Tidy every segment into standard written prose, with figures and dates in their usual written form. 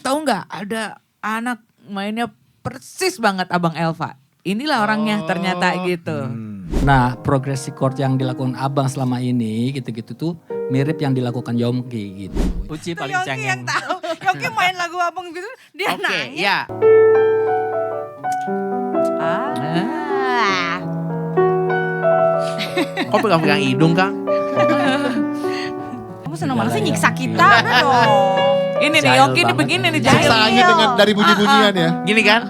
tahu nggak ada anak mainnya persis banget Abang Elva. Inilah orangnya ternyata gitu. Nah, progresi chord yang dilakukan Abang selama ini gitu-gitu tuh mirip yang dilakukan Yongki gitu. Uci Itu paling Yongki cengeng. yang tahu. Yongki main lagu abang gitu dia Oke, nangis. ya. Kok pegang-pegang hidung, Kang? Kamu seneng banget sih Udahlah, nyiksa Yongki. kita. Udah dong. Ini nih Jahil Yongki ini banget. begini nih Jahil. jahil. Siksaannya dengan dari bunyi-bunyian ya. Gini kan?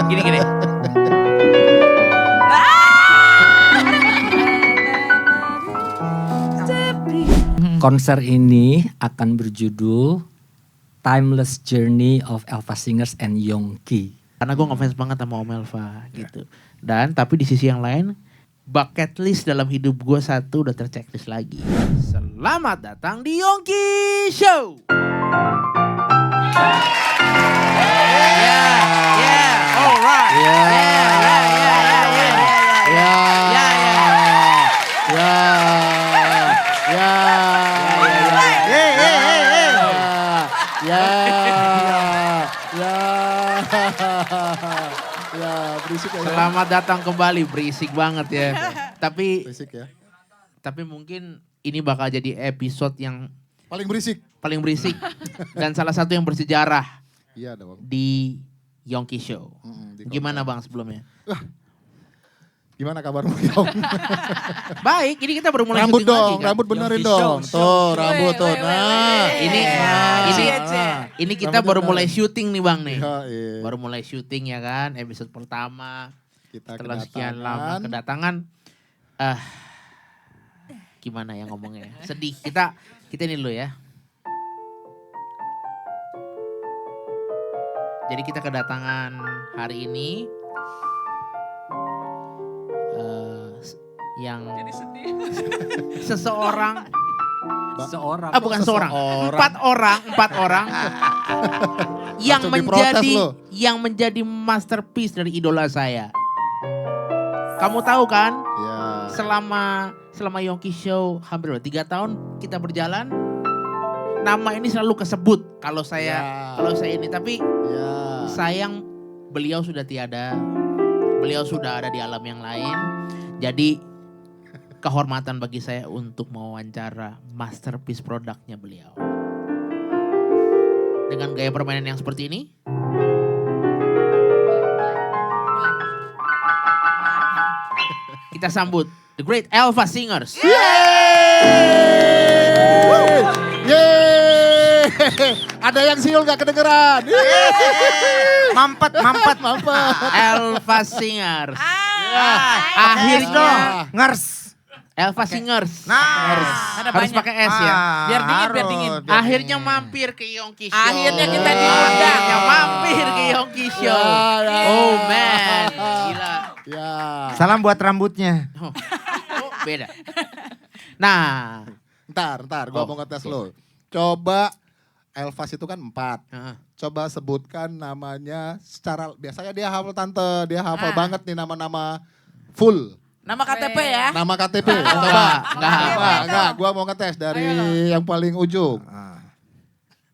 Gini. Konser ini akan berjudul Timeless Journey of Elva Singers and Yongki. Karena gue ngefans banget sama Om Elva gitu. Dan tapi di sisi yang lain, bucket list dalam hidup gue satu udah terchecklist lagi. Selamat datang di Yongki Show. Yeah, alright. Berisik ya. Selamat datang kembali, berisik banget ya. Tapi Berisik ya. mungkin ini bakal jadi episode yang Paling berisik. paling berisik dan salah satu yang bersejarah Iya dong. di Yongki Show. Di Gimana konser. Bang sebelumnya? Gimana kabarmu Yong? Baik, ini kita baru mulai Rambut syuting lagi dong, kan? rambut benerin Yongki dong. show. Tuh, rambut tuh. Nah. Ini ini kita Rambutnya baru mulai bener. syuting nih Bang nih. Iya, iya. Baru mulai syuting ya kan, episode pertama. Kita Setelah sekian lama kedatangan. Gimana ya ngomongnya? Sedih. Kita ini dulu ya. Jadi kita kedatangan hari ini yang seseorang Seorang. bukan seorang, Seseorang. empat orang yang Langsung diprotes menjadi lo. yang menjadi masterpiece dari idola saya. Kamu tahu kan? Ya. Selama Yongki Show hampir 3 tahun kita berjalan, nama ini selalu kesebut kalau saya ini, tapi Ya. sayang beliau sudah tiada, beliau sudah ada di alam yang lain. Jadi kehormatan bagi saya untuk mewawancara masterpiece produknya beliau. Dengan gaya permainan yang seperti ini. Kita sambut The Great Elva Singers. Yeay! Ada yang siul gak kedengeran? Mampet. Elva Singers. Akhirnya. Ngers. Elva Singers. Ada Harus banyak. pakai S ya. Biar dingin. Akhirnya mampir ke Yongki Show. Akhirnya kita diundang. Akhirnya mampir ke Yongki Show. Ya. Oh man, gila. Ya. Salam buat rambutnya. Oh, beda. Nah, Ntar, gua Oh, mau ngetes lo. Coba Elvas itu kan 4. heeh. Coba sebutkan namanya secara, biasanya dia hafal tante, dia hafal Ah. banget nih nama-nama full. Nama KTP ya. Nama KTP, coba. Enggak hafal. Enggak, gua mau ngetes dari yang paling ujung.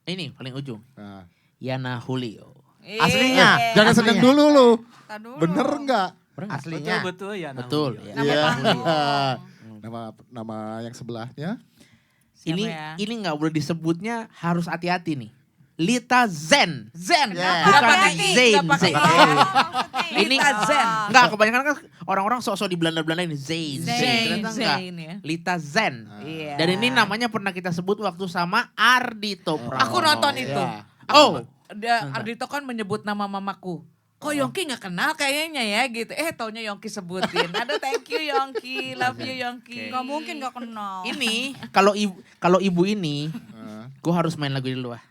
Ini paling ujung. Nah. Yana Julio. Aslinya. Jangan sedang dulu lu. Tar dulu. Bener enggak? Aslinya. Betul ya. Betul. Ya. Iya. Julio. Nama yang sebelahnya. Siapa Ini ya? ini nggak boleh disebutnya, harus hati-hati nih. Lita Zen. Zen. Yeah. Bukan Nggak pakai Zain, nggak pakai Zain. I. Ini Lita Zen. Enggak, kebanyakan kan orang-orang sok-sok di Belanda-Belanda ini Zain. Zain. Ternyata enggak. Zain ya. Lita Zen. Iya. Dan ini namanya pernah kita sebut waktu sama Ardito Pramono. Aku nonton itu. Ya. Oh, Ardito kan menyebut nama mamaku. Kok Yongki gak kenal kayaknya ya gitu. Taunya Yongki sebutin. Aduh thank you Yongki. Love you Yongki. Gak mungkin gak kenal. ini kalau ibu ini, gue harus main lagu dulu ah.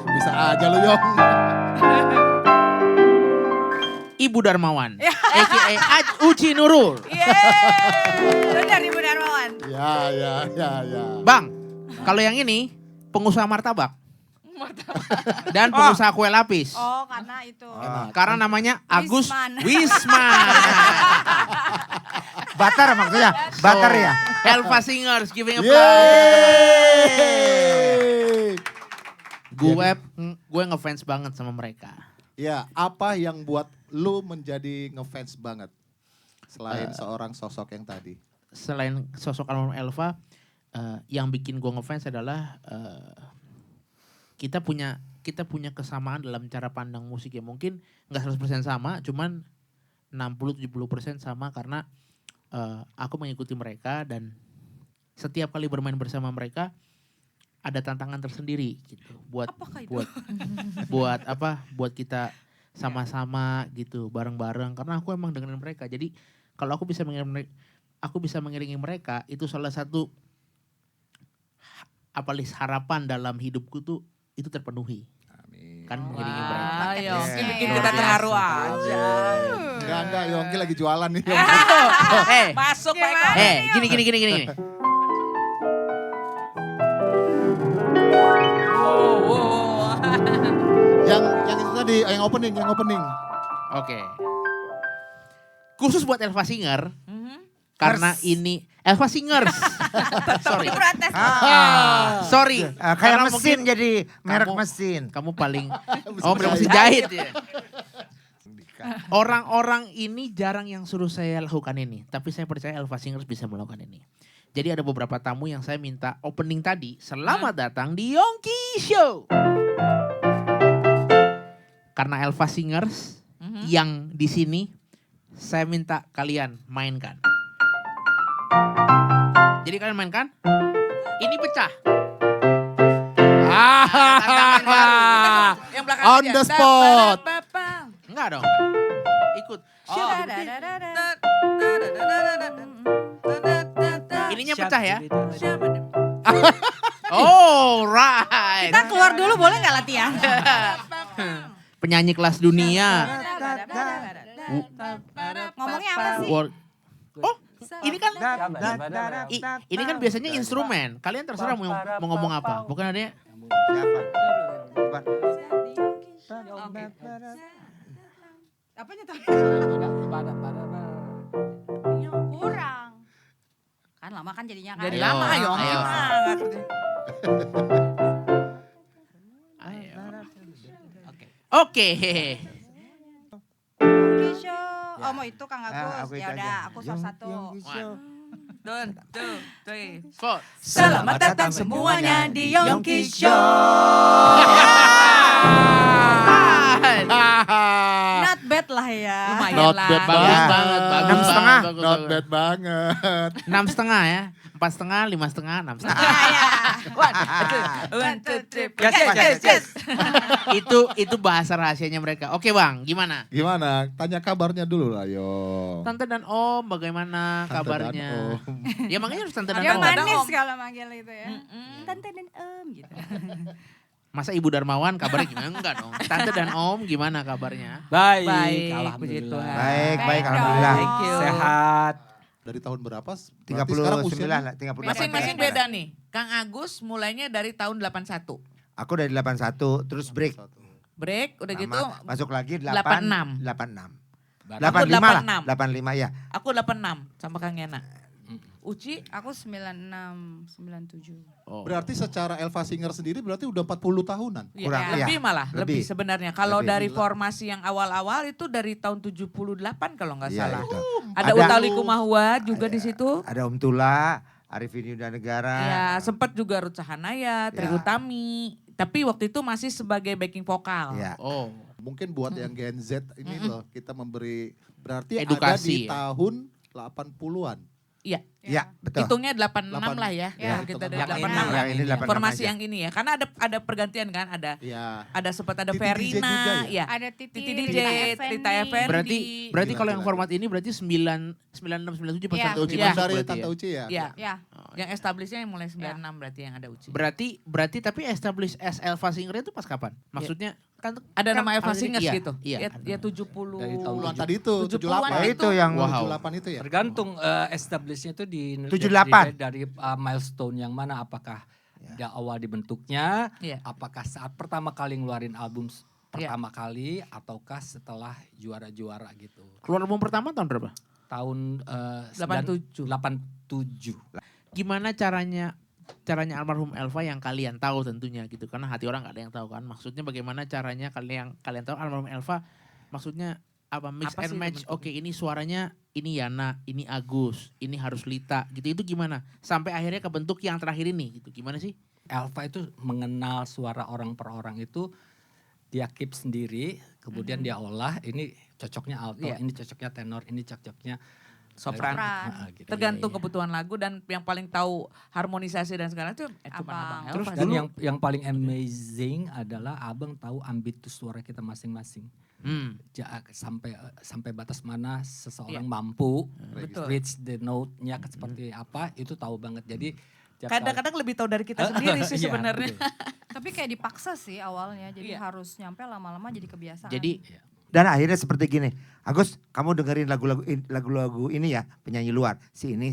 Bisa aja lu Yong. Ibu Darmawan, a.k.a. Uci Nurul. Benar Ibu Darmawan. Ya. Bang, kalau yang ini pengusaha martabak. Dan pengusaha kue lapis. Oh, karena itu. Karena namanya Agus Wisman. Wisman. Butter maksudnya, butter ya. Elva Singers giving applause. Yeay. Gue ngefans banget sama mereka. Ya, apa yang buat lu menjadi ngefans banget? Selain seorang sosok yang tadi. Selain sosok almarhum Elva, yang bikin gue ngefans adalah kita punya kesamaan dalam cara pandang musik ya. Mungkin nggak 100% sama, cuman 60-70% sama karena aku mengikuti mereka dan setiap kali bermain bersama mereka ada tantangan tersendiri gitu buat Apakah itu? buat kita sama-sama gitu bareng-bareng karena aku emang dengerin mereka. Jadi kalau aku bisa mengiringi mereka itu salah satu harapan dalam hidupku tuh itu terpenuhi. Amin. Kan mengiringi mereka. Wah, Yongki Yes. bikin Luar kita biasa. terharu aja. Enggak, Yongki lagi jualan nih. Masuk Pak Eko. Gini. Wow. yang itu tadi, yang opening. Oke. Khusus buat Elva Singer Mhm. karena ini Elva Singers. Sorry. Protes. Sorry. Kayak Karena mesin mungkin jadi merek kamu- mesin. Kamu paling mesin jahit ya. Orang-orang ini jarang yang suruh saya lakukan ini, tapi saya percaya Elva Singers bisa melakukan ini. Jadi ada beberapa tamu yang saya minta opening tadi. Selamat datang di Yongki Show. Karena Elva Singers yang di sini saya minta kalian mainkan. Jadi kalian mainkan. Ini pecah. Tantangan baru. Yang belakang On aja. the spot. Enggak dong. Ikut. Ininya pecah ya. Oh, right. Kita keluar dulu boleh nggak latihan? Penyanyi kelas dunia. Ngomongnya apa sih? Oh, ini kan ini kan biasanya instrumen. Kalian terserah mau ngomong apa. Bukan ada ya? Siapa? Apanya tadi? Kurang. Kan lama kan jadinya kan. Jadi Ayo, lama ayo. ayo. Ayo. Oke. Yongki Show. Oh mau itu Kang Aku Agus. itu Ya udah, aja. aku salah satu. Yongki Show. 1, 2, 3. 4. Selamat datang semuanya di Yongki Show. Not bad lah ya. Lumayan Not lah. bad Bagus banget. banget, bagus 6,5. banget, bagus Not banget. bad banget. 6,5 ya. 4,5, 5,5, 6,5. One, two, three, four. Yes. Itu bahasa rahasianya mereka. Oke Bang, gimana? Gimana? Tanya kabarnya dulu lah, yo. Tante dan Om bagaimana Tante dan kabarnya? Om. Ya makanya harus Tante dan Dia Om. manis Om. kalau manggil itu ya. Mm-mm. Tante dan Om gitu. Masa Ibu Darmawan kabarnya gimana? Enggak dong. Tante dan Om gimana kabarnya? Baik, Baik, puji alhamdulillah. Tuhan. Baik, Baik alhamdulillah. Thank you. Sehat. Dari tahun berapa? Berarti 39 sekarang lah, usianya 38. Masing-masing beda nih. Kang Agus mulainya dari tahun 81. Aku dari 81 terus break. Break, udah Lama, gitu. masuk lagi 86. 86. Aku 85 lah, 86. 85 ya. Aku 86 sama Kang Yana. Uci, Aku 96, 97. Oh. Berarti secara Elva Singer sendiri berarti udah 40 tahunan. ya, Kurang, lebih iya. malah, lebih Lebih. sebenarnya. Kalau Lebih. dari formasi yang awal-awal itu dari tahun 78 kalau nggak Iya, salah. itu. Ada Utali Kumahua juga di situ. Ada Om Tula, Arifin Yuda Negara. Ya, sempat juga Ruth Sahanaya, Tri Ya. Utami. Tapi waktu itu masih sebagai backing vokal. Ya. Oh. Mungkin buat yang Gen Z ini loh kita memberi berarti Edukasi, ada di ya? tahun 80-an. Iya, Ya, betul. hitungnya 86 lah ya. Ya, Kalau kita hitungan dari yang 86 ini, lah. yang ini 86 Formasi aja. yang ini ya. Karena ada pergantian kan, Iya. ada sempat ada Titi DJ juga Verina, ya? ya. Ada Titi, Titi DJ, Rita Effendi. Berarti Gila, kalau yang gila. format ini berarti 96 97 pas Iya. Tante Uci Iya. masuk Dari berarti Tante ya? Uci ya? Ya, Ya, yang establishnya yang mulai 96 berarti yang ada Uci. Berarti tapi establish as Elva Singer itu pas kapan? Maksudnya kan Ada kan nama Eva already- Singers iya, gitu. Iya. Ya 70. Dari tahun Puluhan tadi itu 70-an 78. Ya itu yang Wow. 78 itu ya? Tergantung establishnya itu di 78. dari milestone yang mana, apakah Dari awal dibentuknya, Iya. apakah saat pertama kali ngeluarin album pertama kali ataukah setelah juara-juara gitu. Keluar album pertama tahun berapa? Tahun 87. 87. Gimana caranya almarhum Elva yang kalian tahu tentunya gitu, karena hati orang gak ada yang tahu kan. Maksudnya bagaimana caranya kalian tahu almarhum Elva, maksudnya apa, mix Apa and sih match. bentuknya? Oke, ini suaranya ini Yana, ini Agus, ini harus Lita gitu. Itu gimana sampai akhirnya kebentuk yang terakhir ini gitu, gimana sih? Elva itu mengenal suara orang per orang itu dia keep sendiri, kemudian dia olah, ini cocoknya alto, Iya. ini cocoknya tenor, ini cocoknya Sopran. gitu. Tergantung Iya, iya. kebutuhan lagu dan yang paling tahu harmonisasi dan segala itu cuma Abang. Abang Terus Elva. Dan sih. yang paling amazing adalah abang tahu ambitus suara kita masing-masing. Sampai batas mana seseorang mampu Betul. reach the note-nya seperti apa itu tahu banget. Jadi tiap Kadang-kadang lebih tahu dari kita sendiri sih Iya, sebenarnya. betul. Tapi kayak dipaksa sih awalnya, jadi Iya. harus nyampe lama-lama jadi kebiasaan. Jadi Dan akhirnya seperti gini, Agus kamu dengerin lagu-lagu ini ya, penyanyi luar. Si ini.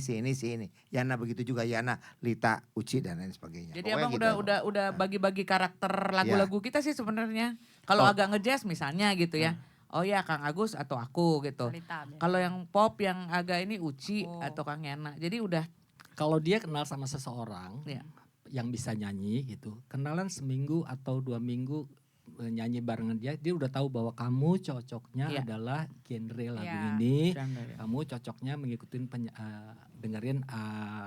Yana begitu juga, Yana, Lita, Uci dan lain sebagainya. Jadi Pokoknya abang gitu. udah bagi-bagi karakter lagu-lagu kita sih sebenarnya. Kalau Oh. agak ngejazz misalnya gitu ya. Oh ya Kang Agus atau aku gitu. Cerita, ya. Kalau yang pop yang agak ini Uci Oh. atau Kang Yana. Jadi udah Kalau dia kenal sama seseorang Iya. yang bisa nyanyi gitu, kenalan seminggu atau 2 minggu nyanyi barengan dia udah tahu bahwa kamu cocoknya Iya. adalah genre lagu Iya. ini, Genre. kamu cocoknya mengikuti dengerin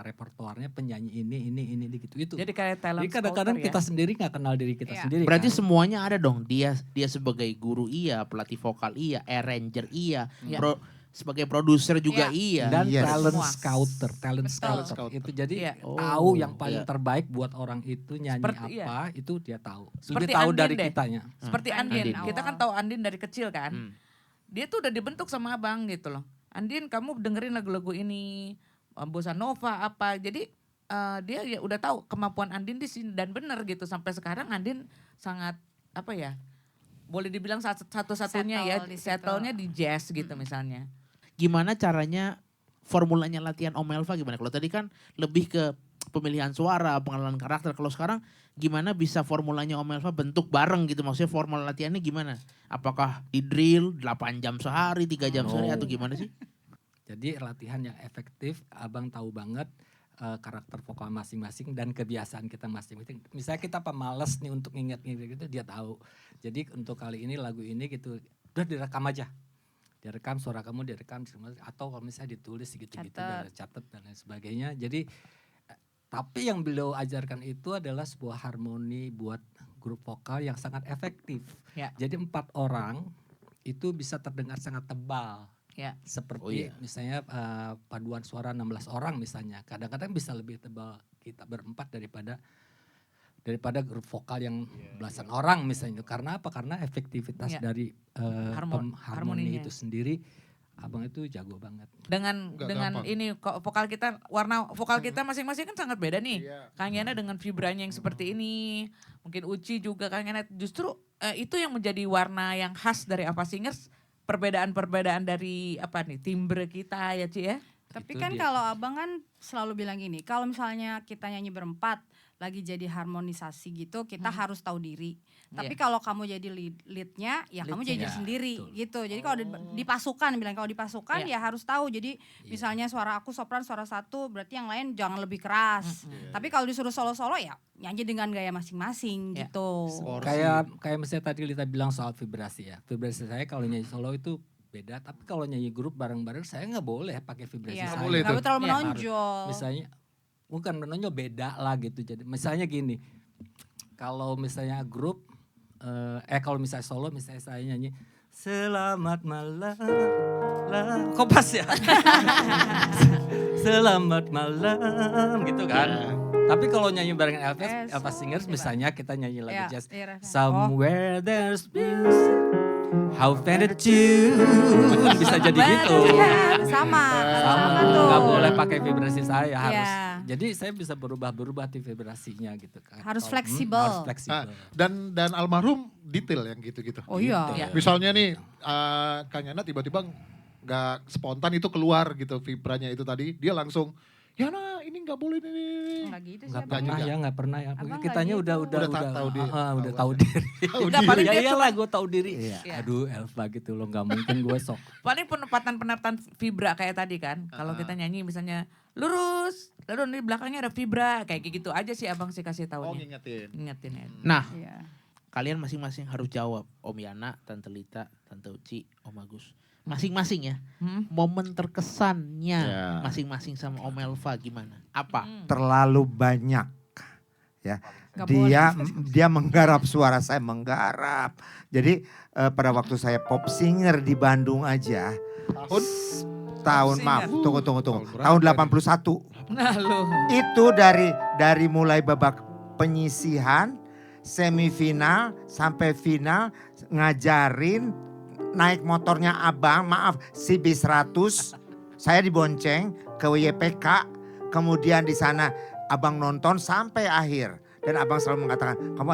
repertoarnya penyanyi ini gitu itu. Jadi kayak talent Jadi kadang-kadang scouter ya. kita sendiri nggak kenal diri kita Iya. sendiri. berarti kan? semuanya ada dong. Dia sebagai guru iya, pelatih vokal iya, arranger iya, Iya. sebagai produser juga iya. Dan Yes. talent Semua. scouter, talent Betul. scouter itu jadi Iya. tahu Oh, yang paling iya. terbaik buat orang itu nyanyi Seperti- apa itu dia tahu. Seperti Lebih tahu Andin dari deh. kitanya. Seperti Andin Andin. Kita awal. kan tahu Andin dari kecil kan. Hmm. Dia tuh udah dibentuk sama abang gitu loh. Andin kamu dengerin lagu-lagu ini, bossa nova apa. Jadi dia ya udah tahu kemampuan Andin di sini dan benar gitu. Sampai sekarang Andin sangat apa ya, boleh dibilang satu-satunya ya Settle di situ. settle-nya di jazz gitu misalnya. Gimana caranya formulanya latihan Om Elva gimana? Kalau tadi kan lebih ke pemilihan suara, pengenalan karakter. Kalau sekarang gimana bisa formulanya Om Elva bentuk bareng gitu? Maksudnya formula latihannya gimana? Apakah di drill 8 jam sehari, 3 jam sehari atau gimana sih? Jadi latihan yang efektif, abang tahu banget karakter vokal masing-masing dan kebiasaan kita masing-masing. Misalnya kita pemalas nih untuk ingat-ingat gitu, dia tahu. Jadi untuk kali ini lagu ini gitu, udah direkam aja. Direkam suara kamu direkam atau kalau misalnya ditulis gitu-gitu dan catat dan lain sebagainya. Jadi tapi yang beliau ajarkan itu adalah sebuah harmoni buat grup vokal yang sangat efektif. Ya. Jadi 4 orang itu bisa terdengar sangat tebal. Ya. Seperti misalnya paduan suara 16 orang misalnya. Kadang-kadang bisa lebih tebal kita berempat daripada grup vokal yang belasan orang misalnya. Karena apa? Karena efektivitas Iya. dari harmoni harmoninya. itu sendiri, abang itu jago banget. Nggak Dengan gampang. ini kok vokal kita, warna vokal kita masing-masing kan sangat beda nih. Iya. Kang Yana dengan vibranya yang seperti ini, mungkin Uci juga Kang Yana. Justru itu yang menjadi warna yang khas dari Ava Singers. Perbedaan-perbedaan dari apa nih timbre kita ya Ci ya. Tapi Itu kan dia. kalau abang kan selalu bilang gini, kalau misalnya kita nyanyi berempat, lagi jadi harmonisasi gitu, kita harus tahu diri. Tapi Iya. kalau kamu jadi leadnya, ya kamu jadi Leadnya, sendiri betul. gitu. Jadi kalau di pasukan, bilang kalau di pasukan Iya. ya harus tahu. Jadi misalnya suara aku sopran, suara satu, berarti yang lain jangan lebih keras. Tapi kalau disuruh solo-solo ya nyanyi dengan gaya masing-masing Iya. gitu. Kayak misalnya tadi kita bilang soal vibrasi ya. Vibrasi saya kalau nyanyi solo itu beda, tapi kalau nyanyi grup bareng-bareng saya nggak boleh pakai vibrasi Iya, saya. boleh nggak tuh. terlalu Iya, menonjol. Misalnya bukan menonjol, beda lah gitu. Jadi misalnya gini, kalau misalnya grup, kalau misalnya solo, misalnya saya nyanyi selamat malam, kok pas ya? Selamat malam gitu kan. Tapi kalau nyanyi bareng Elva Singers, misalnya kita nyanyi lagu Iya, jazz, iya, Rafa. Somewhere There's Music, How Faded Tune, bisa jadi gitu. Iya, sama Sama, tuh. nggak boleh pakai vibrasi saya harus. Iya. Jadi saya bisa berubah-berubah di vibrasinya gitu kan. Harus Kalau- fleksibel. harus Nah, fleksibel. dan almarhum detail yang gitu-gitu. Oh iya. Iya. Misalnya nih Kang Yana tiba-tiba nggak spontan itu keluar gitu vibranya itu tadi, dia langsung Yana ini nggak boleh ini. Enggak gitu sih. Nggak Abang. pernah juga. ya, nggak pernah ya. Abang nggak Kitanya gitu. udah Tahu diri. udah tahu diri. Enggak, paling Ya dia iyalah gue tahu diri. Iya. Iya. Aduh Elva gitu loh, nggak mungkin gue sok. Paling penempatan vibra kayak tadi kan. Kalau kita nyanyi misalnya lurus, lalu di belakangnya ada vibra, kayak gitu aja sih abang sih kasih Oh taunya. ngingetin. Ingetin ya. Nah, Iya. kalian masing-masing harus jawab. Om Yana, Tante Lita, Tante Uci, Om Agus. Masing-masing ya. Hmm? Momen terkesannya Ya. masing-masing sama Om Elva gimana? Apa? Terlalu banyak ya. Nggak Dia menggarap, suara saya menggarap. Jadi pada waktu saya pop singer di Bandung aja, Tahun tahun singer. maaf, tunggu. Tahun berapa Tahun nih? 81. Nah lu. Itu dari mulai babak penyisihan, semifinal sampai final ngajarin naik motornya abang, maaf CB 100. Saya dibonceng ke WYPK, kemudian di sana abang nonton sampai akhir. Dan abang selalu mengatakan, kamu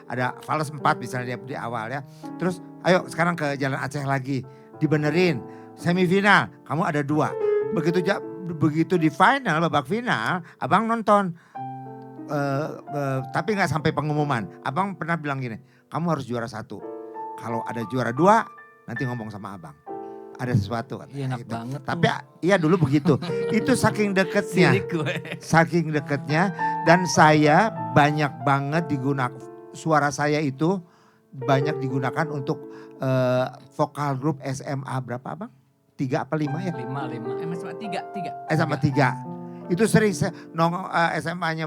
ada fals 4 misalnya di awal ya. Terus ayo sekarang ke Jalan Aceh lagi, dibenerin. Semifinal, kamu ada 2. Begitu di final, babak final, abang nonton. Tapi nggak sampai pengumuman. Abang pernah bilang gini, kamu harus juara 1. Kalau ada juara 2, nanti ngomong sama abang. Ada sesuatu. Iya, enak Gitu. banget tuh. Tapi iya dulu begitu. Itu saking deketnya. Sirik gue. Saking deketnya. Dan saya banyak banget digunakan. Suara saya itu banyak digunakan untuk vokal grup SMA berapa abang? 3 apa 5 ya? 5. SMA 3. SMA 3. Itu sering SMA-nya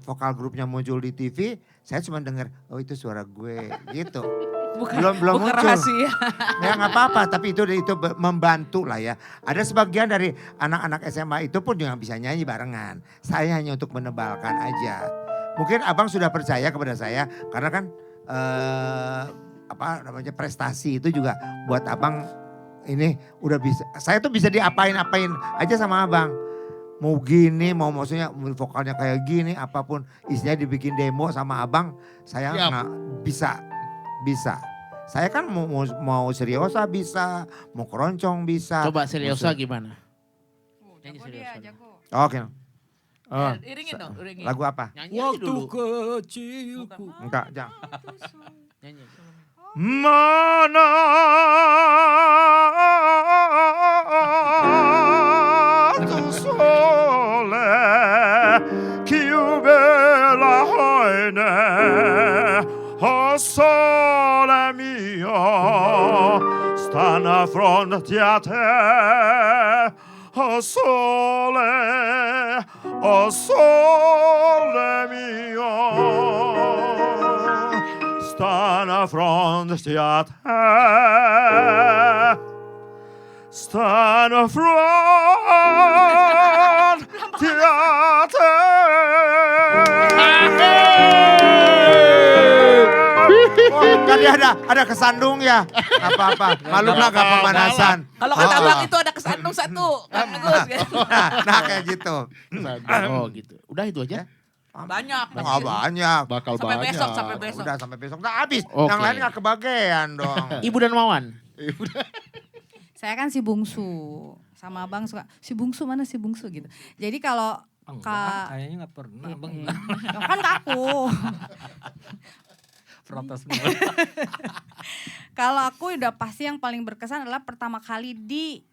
vokal grupnya muncul di TV, saya cuma dengar, oh itu suara gue gitu. Belum Bukan muncul. rahasia. Ya nggak apa-apa, tapi itu membantu lah ya. Ada sebagian dari anak-anak SMA itu pun juga bisa nyanyi barengan. Saya hanya untuk menebalkan aja. Mungkin abang sudah percaya kepada saya karena kan prestasi itu juga buat abang ini udah bisa. Saya tuh bisa diapain-apain aja sama abang. Mau gini, maksudnya vokalnya kayak gini, apapun isinya dibikin demo sama abang, saya Siap. nggak bisa. Saya kan mau seriosa bisa, mau keroncong bisa. Coba seriosa gimana? Nyanyi Jago serius dia, dulu. jago. Oke. Oh, Iringin dong, iringin. lagu apa? Nyanyi aja Waktu dulu. kecilku. Enggak, jangan. Nyanyi. Mana tu sole più bella haine o sole mio stanno a fronte a te o sole mio stanno a fronte a te stanno a fronte a te. Oh, tadi ada kesandung ya, nggak apa-apa. Maklumlah nggak pemanasan. Kalau kata Oh, abang itu ada kesandung 1. Kan bagus kan? nah kayak gitu. Oh gitu. Udah itu aja. Banyak. Nggak banyak. Bakal Sampai banyak. besok, sampai besok. Udah sampai besok, udah habis. Oke. Yang lain nggak kebagian dong. Ibu dan Wawan. Saya kan si bungsu. Sama abang suka, si bungsu mana si bungsu gitu. Jadi kalau Enggak, kayaknya nggak pernah. Abang Ya kan ke aku. protes dulu. Kalau aku udah pasti yang paling berkesan adalah pertama kali di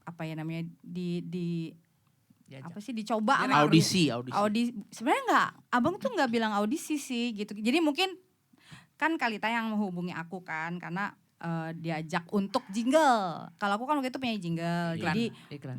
apa ya namanya di apa sih dicoba sama Audisi. sebenarnya nggak, abang tuh nggak bilang audisi sih gitu. Jadi mungkin kan Kalita yang menghubungi aku kan karena diajak untuk jingle. Kalau aku kan waktu itu punya jingle, Iklan, jadi iklan.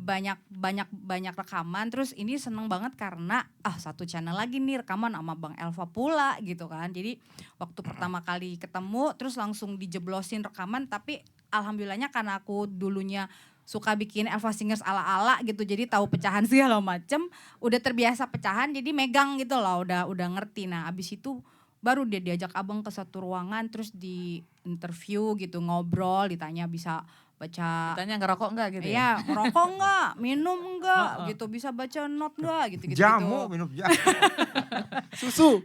banyak rekaman. Terus ini seneng banget karena satu channel lagi nih rekaman sama Bang Elva pula gitu kan. Jadi waktu pertama kali ketemu terus langsung dijeblosin rekaman. Tapi alhamdulillahnya karena aku dulunya suka bikin Elva Singers ala-ala gitu, jadi tahu pecahan segala macem, udah terbiasa pecahan jadi megang gitu loh, udah ngerti. Nah abis itu baru dia diajak abang ke satu ruangan terus di interview gitu, ngobrol, ditanya bisa baca Tanya ngerokok enggak gitu ya? Iya, ngerokok enggak, minum enggak, gitu, bisa baca not enggak, gitu-gitu. Jamu, minum jamu. Susu.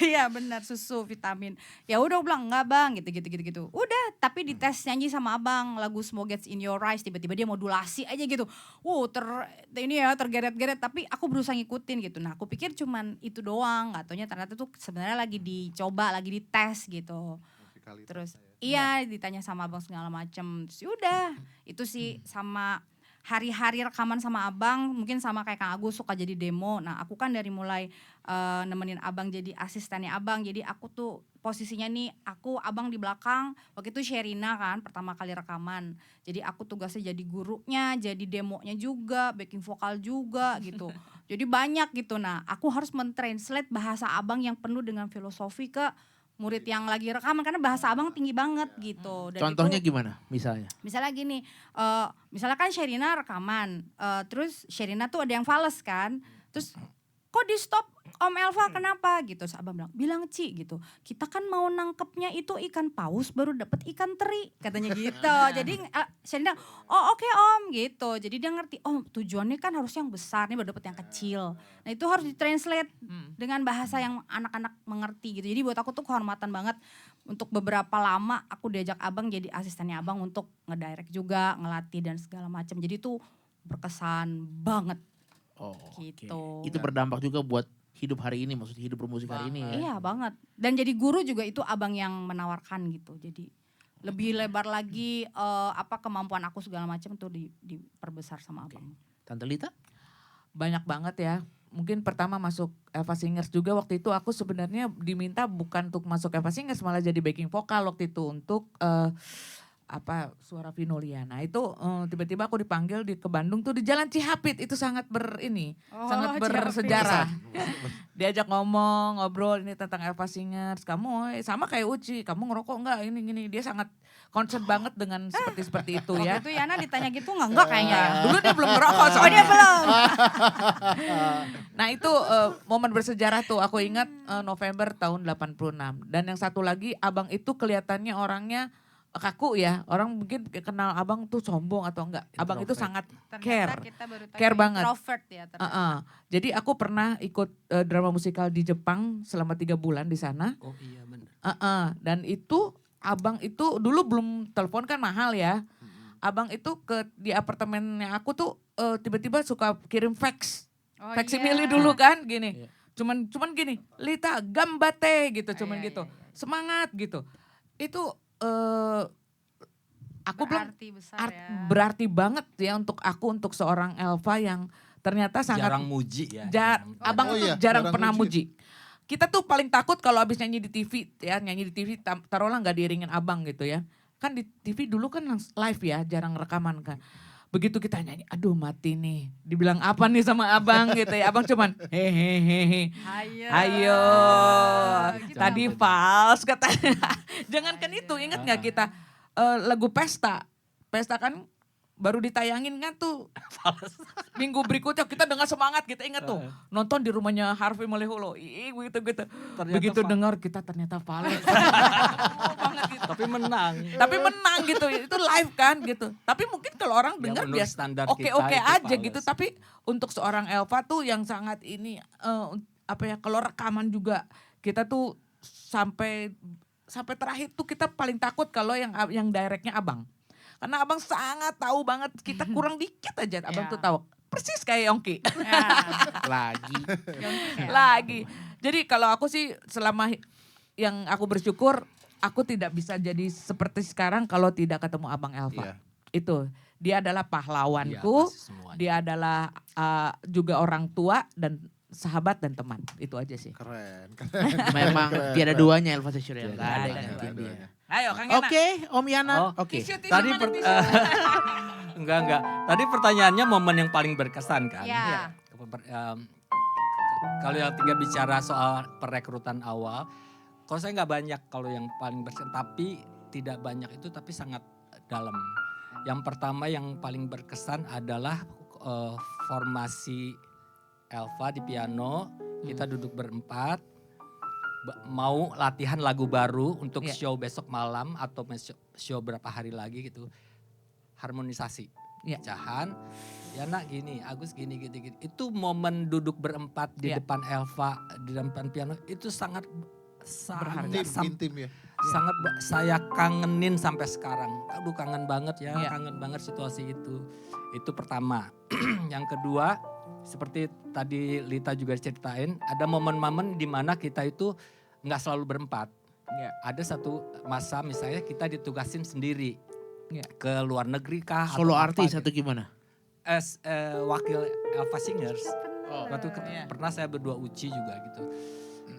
Iya benar, susu, vitamin. Ya udah aku bilang enggak bang, gitu. Udah, tapi dites nyanyi sama abang lagu Smoke Gets In Your Eyes, tiba-tiba dia modulasi aja gitu. Ini ya tergeret-geret, tapi aku berusaha ngikutin gitu. Nah aku pikir cuman itu doang, gak taunya ternyata tuh sebenarnya lagi dicoba, lagi dites gitu. Terus iya ditanya sama abang segala macem. Terus udah, itu sih sama hari-hari rekaman sama abang, mungkin sama kayak Kang Agus suka jadi demo. Nah aku kan dari mulai nemenin abang jadi asistennya abang. Jadi aku tuh posisinya nih, abang di belakang. Waktu itu Sherina kan pertama kali rekaman. Jadi aku tugasnya jadi gurunya, jadi demonya juga, backing vokal juga gitu. Jadi banyak gitu. Nah aku harus mentranslate bahasa abang yang penuh dengan filosofi ke murid yang lagi rekaman, karena bahasa abang tinggi banget gitu. Dan Contohnya itu, gimana misalnya? misalnya gini, misalnya kan Sherina rekaman, terus Sherina tuh ada yang fales kan, terus kok di stop Om Elva kenapa gitu, terus abang bilang Ci gitu, kita kan mau nangkepnya itu ikan paus baru dapet ikan teri, katanya gitu. Jadi Sherina, oh oke Om gitu, jadi dia ngerti, oh tujuannya kan harus yang besar, nih baru dapet yang kecil. Nah itu harus ditranslate dengan bahasa yang anak-anak mengerti gitu. Jadi buat aku tuh kehormatan banget, untuk beberapa lama aku diajak abang jadi asistennya abang untuk ngedirect juga, ngelatih dan segala macam. Jadi itu berkesan banget. Oh, Gitu. Itu berdampak juga buat hidup hari ini, maksudnya hidup bermusik hari ini ya. Iya banget. Dan jadi guru juga itu abang yang menawarkan gitu. Jadi lebih lebar lagi kemampuan aku segala macam tuh diperbesar sama abang. Tante Lita? Banyak banget ya. Mungkin pertama masuk Eva Singers juga waktu itu aku sebenarnya diminta bukan untuk masuk Eva Singers, malah jadi backing vokal waktu itu untuk suara Vinoliana. Itu tiba-tiba aku dipanggil ke Bandung tuh di Jalan Cihapit, itu sangat sangat bersejarah. Diajak ngobrol ini tentang Eva Singers. Kamu sama kayak Uci, kamu ngerokok enggak ini gini. Dia sangat concern banget dengan seperti itu ya. Waktu itu Yana ditanya gitu enggak kayaknya ya. Dulu dia belum ngerokok soalnya. Oh dia belum. Nah itu momen bersejarah tuh aku ingat November tahun 86. Dan yang satu lagi abang itu kelihatannya orangnya kaku ya. Orang mungkin kenal abang tuh sombong atau enggak. Abang itu sangat care. Kita baru tahu Care banget. introvert ya ternyata. Jadi aku pernah ikut drama musikal di Jepang selama 3 bulan di sana. Oh iya benar. Dan itu abang itu dulu belum telepon kan mahal ya. Abang itu di apartemennya aku tuh tiba-tiba suka kirim fax. Oh, Facsimile iya. dulu kan gini. Iya. Cuman gini, Lita gambate gitu, cuman Iya, gitu. iya, iya. Semangat gitu. Itu aku belum Berarti besar ya. berarti banget ya untuk aku, untuk seorang Elva yang ternyata sangat Jarang muji ya. abang Oh tuh iya, jarang jarang pernah muji. muji. Kita tuh paling takut kalau abis nyanyi di TV ya, nyanyi di TV taruhlah nggak diiringin abang gitu ya. Kan di TV dulu kan live ya, jarang rekaman kan. Begitu kita nyanyi, aduh mati nih. Dibilang apa nih sama abang gitu ya. Abang cuman hehehe. Ayo. Gitu. Tadi vals katanya. Jangankan itu, ingat nggak kita lagu Pesta. Pesta kan baru ditayangin kan tuh. Minggu berikutnya kita dengan semangat, kita ingat tuh. Nonton di rumahnya Harvey Maleholo. Gitu-gitu. Begitu dengar kita ternyata vals. Banget gitu. Tapi menang. Tapi menang gitu, itu live kan gitu. Tapi mungkin kalau orang Ya, dengar menurut biasa standar oke kita itu aja fals. gitu. Tapi untuk seorang Elva tuh yang sangat ini kalau rekaman juga kita tuh sampai terakhir tuh kita paling takut kalau yang directnya abang. Karena abang sangat tahu banget kita kurang dikit aja. Abang Ya. tuh tahu persis kayak Yongki. Lagi. Jadi kalau aku sih selama yang aku bersyukur, aku tidak bisa jadi seperti sekarang kalau tidak ketemu Abang Elva. Iya. Itu, dia adalah Iya, pahlawanku, pasti semuanya. dia adalah juga orang tua dan sahabat dan teman. Itu aja sih. Keren. Memang tiada duanya Elva Syurian. Tiada Gak ada duanya. yang gantiin dia. Ayo Kang Yana. Oke, Om Yana. Oh, Oke. Tisu Tadi mana tisu? enggak. Tadi pertanyaannya momen yang paling berkesan kan. Ya. Kalau yang tiga bicara soal perekrutan awal, kalau saya nggak banyak kalau yang paling berkesan, tapi tidak banyak itu tapi sangat dalam. Yang pertama yang paling berkesan adalah formasi Elva di piano, kita duduk berempat, mau latihan lagu baru untuk Iya. show besok malam atau show berapa hari lagi gitu. harmonisasi. Iya. Pecahan, Yana gini, Agus gini. Itu momen duduk berempat di Iya. depan Elva, di depan piano itu sangat Intim ya. sangat saya kangenin sampai sekarang. Aduh kangen banget ya, Iya. kangen banget situasi itu. Itu pertama. Yang kedua, seperti tadi Lita juga ceritain, ada momen-momen di mana kita itu nggak selalu berempat. Iya. Ada satu masa misalnya kita ditugasin sendiri Iya. ke luar negeri kah? Solo atau apa artis gitu. atau gimana? As wakil Elva Singers. Waktu Iya. pernah saya berdua uci juga gitu.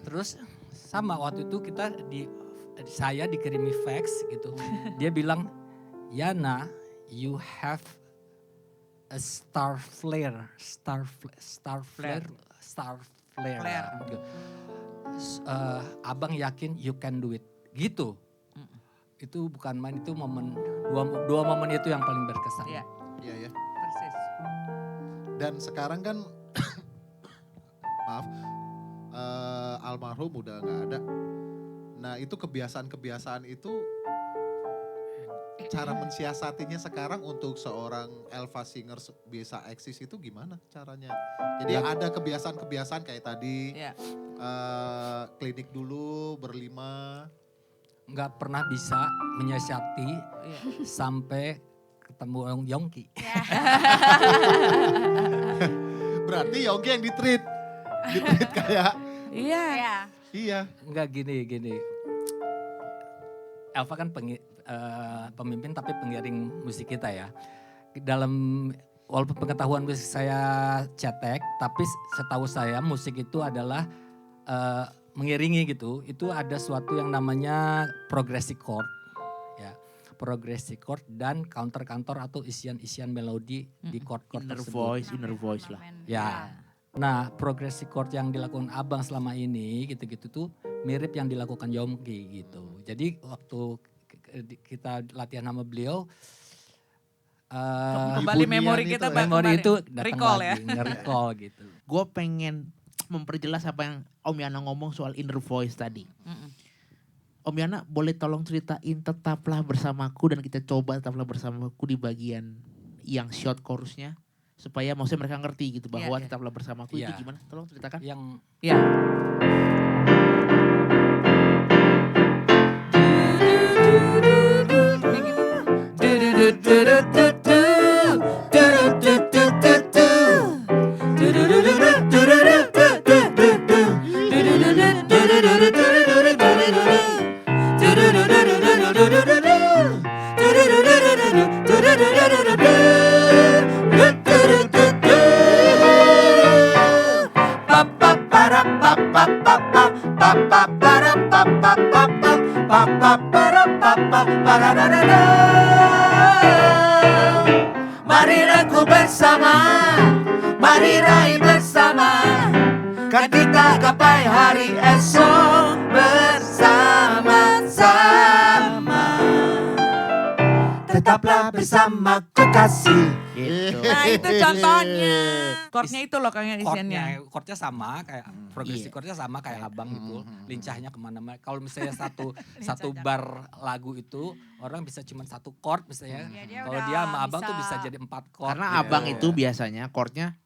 Terus sama waktu itu saya dikirimi fax gitu. Dia bilang, Yana, you have a star flare. Flare. Gitu. Abang yakin you can do it. Gitu. Itu bukan main, itu momen dua momen itu yang paling berkesan. Iya. Iya ya. Persis. Dan sekarang kan maaf, almarhum udah nggak ada. Nah itu kebiasaan-kebiasaan itu cara mensiasatinya sekarang untuk seorang Elva Singers bisa eksis itu gimana caranya? Jadi ada kebiasaan-kebiasaan kayak tadi Iya. klinik dulu berlima. Nggak pernah bisa menyiasati Iya. sampai ketemu Yongki. Berarti Yongki yang ditreat kayak Iya. Ya. iya. Enggak gini. Elva kan pemimpin tapi pengiring musik kita ya. Dalam walaupun pengetahuan musik saya cetek, tapi setahu saya musik itu adalah mengiringi gitu. Itu ada suatu yang namanya progressive chord. Ya, progressive chord dan counter-counter atau isian-isian melodi di chord-chord Inner tersebut. voice lah. Ya. Nah, progressive chord yang dilakukan Abang selama ini gitu-gitu tuh mirip yang dilakukan Yongki gitu. Jadi waktu kita latihan sama beliau Kembali Bunyian memori itu kita ya. memori kembali. itu datang Recall lagi, nge-recall gitu. Gue pengen memperjelas apa yang Om Yana ngomong soal inner voice tadi. Mm-mm. Om Yana boleh tolong ceritain Tetaplah Bersamaku dan kita coba Tetaplah Bersamaku di bagian yang short chorusnya. Supaya maksudnya mereka ngerti gitu bahwa Iya. Tetaplah Bersamaku itu Iya. gimana? Tolong ceritakan. Yang Iya. Mari rangku bersama, mari raih bersama, kan kita gapai hari esok bersama-sama. Tetaplah bersamaku kasih. Gitu. Nah itu contohnya. Chordnya itu loh kayaknya isiannya. chordnya sama kayak progresif Iya. chordnya sama kayak Abang gitu. Mhm. Lincahnya kemana-mana. Kalau misalnya satu bar lagu itu orang bisa cuma satu chord misalnya. Ya, dia Kalau udah dia sama Abang tuh bisa. bisa jadi 4 chord. Karena gitu. abang itu biasanya chordnya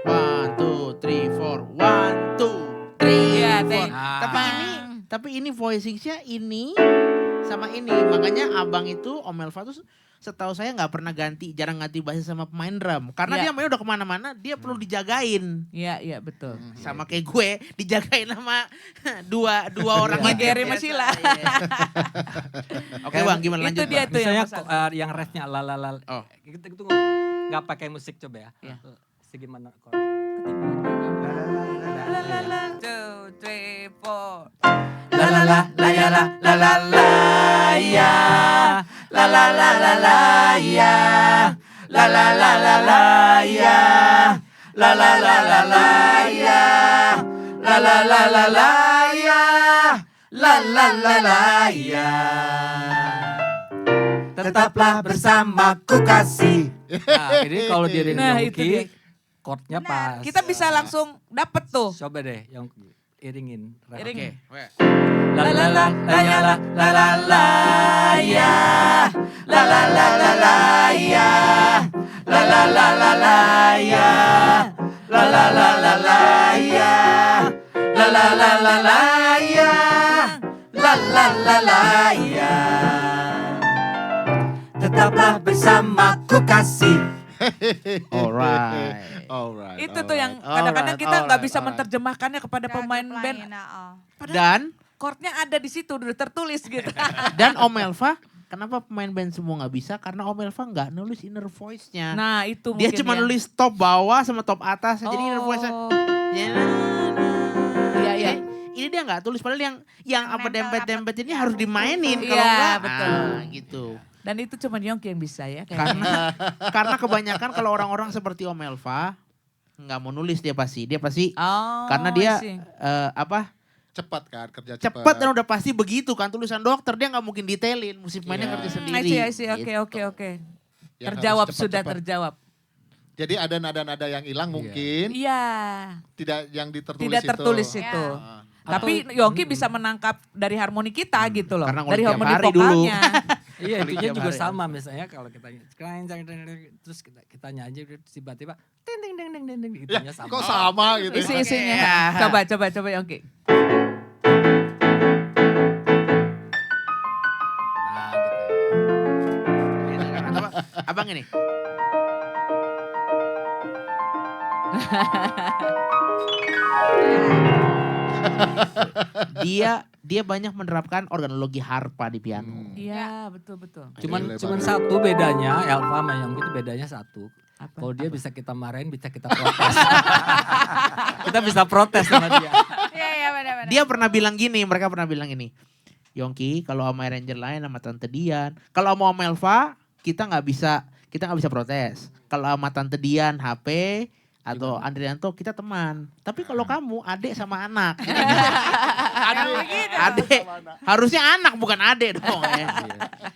1, 2, 3, 4, 1, 2, 3, Iya, 4. Nah. Tapi ini voicingsnya ini sama ini. Makanya abang itu Om Elva tuh setahu saya nggak pernah jarang ganti basis sama pemain drum. Karena Iya. dia mainnya udah kemana-mana, dia perlu dijagain. Iya, iya betul. Sama kayak gue, dijagain sama dua orang Sama ini. Gary sama Sheila. Iya. Oke bang, gimana Itu lanjut dia Bang? tuh yang Misalnya masalah. yang refnya la. Oh. Kita itu nggak pakai musik coba ya. Iya. Segimana chord? 2, 3, 4. La la la la ya la la la la ya la la la la la ya la la la la la ya la la la la la ya la la la la la ya la la la la ya. Tetaplah bersamaku kasih. Nah, jadi kalau dia Nah, itu dia. chordnya pas. Kita bisa langsung dapet tuh. Coba deh yang iringin. Iringin. Oke. La la la la ya la la la la ya. La la la la la ya. La la la la la ya. La la la la la ya. La la la la la ya. La la la la ya. Tetaplah bersamaku kasih. Alright. Alright. Itu tuh yang alright. kadang-kadang kita nggak alright, bisa alright. menerjemahkannya kepada pemain band. Dan Chordnya ada di situ, udah tertulis gitu. Om Elva, kenapa pemain band semua nggak bisa? Karena Om Elva nggak nulis inner voice-nya. Nah itu Dia mungkin cuma ya. nulis top bawah sama top atas. Jadi inner voice-nya. Oh. Ya, Iya, iya. Ini dia nggak tulis. Padahal yang apa nempel dempet-dempet ini rapet. harus dimainin. Iya, Kalau enggak, betul. Gitu. Dan itu cuma Yongki yang bisa ya kayaknya. Karena kebanyakan kalau orang-orang seperti Om Elva nggak mau nulis dia pasti. Dia pasti Oh, karena dia I see. Cepat kan, kerja cepat dan udah pasti begitu kan tulisan dokter dia nggak mungkin detailin. Musik mainnya Iya. kerja I sendiri. see, I see. Oke, Gitu. oke, oke. Yang Terjawab, harus sudah cepat-cepat. terjawab. Jadi ada nada-nada yang hilang mungkin Iya, tidak yang ditertulis tidak tertulis itu. itu. Ah. Tapi Yongki bisa menangkap dari harmoni kita gitu loh. Karena ngulik Dari tiap harmoni hari dulu. vokalnya. Iya, Kali itunya tiap juga hari. sama misalnya kalau kita terus kita nyanyi terus tiba-tiba ting ting ting ting ting ting Ya, itunya sama. kok sama gitu. ya? Isi-isinya. Oke. Coba Yongki. Nah, gitu. Abang ini. dia banyak menerapkan organologi harpa di piano. Iya, betul. Cuman satu bedanya, Elva sama Yongki itu bedanya satu. Apa? Kalau dia bisa kita marahin, bisa kita protes. Kita bisa protes sama dia. Iya benar-benar. Dia pernah bilang gini, mereka pernah bilang gini. Yongki, kalau sama Ranger lain sama Tante Dian, kalau sama Om Elva kita nggak bisa protes. Kalau sama Tante Dian HP atau Andrianto kita teman. Tapi kalau kamu adik sama anak. Adik harusnya anak bukan adik dong ya.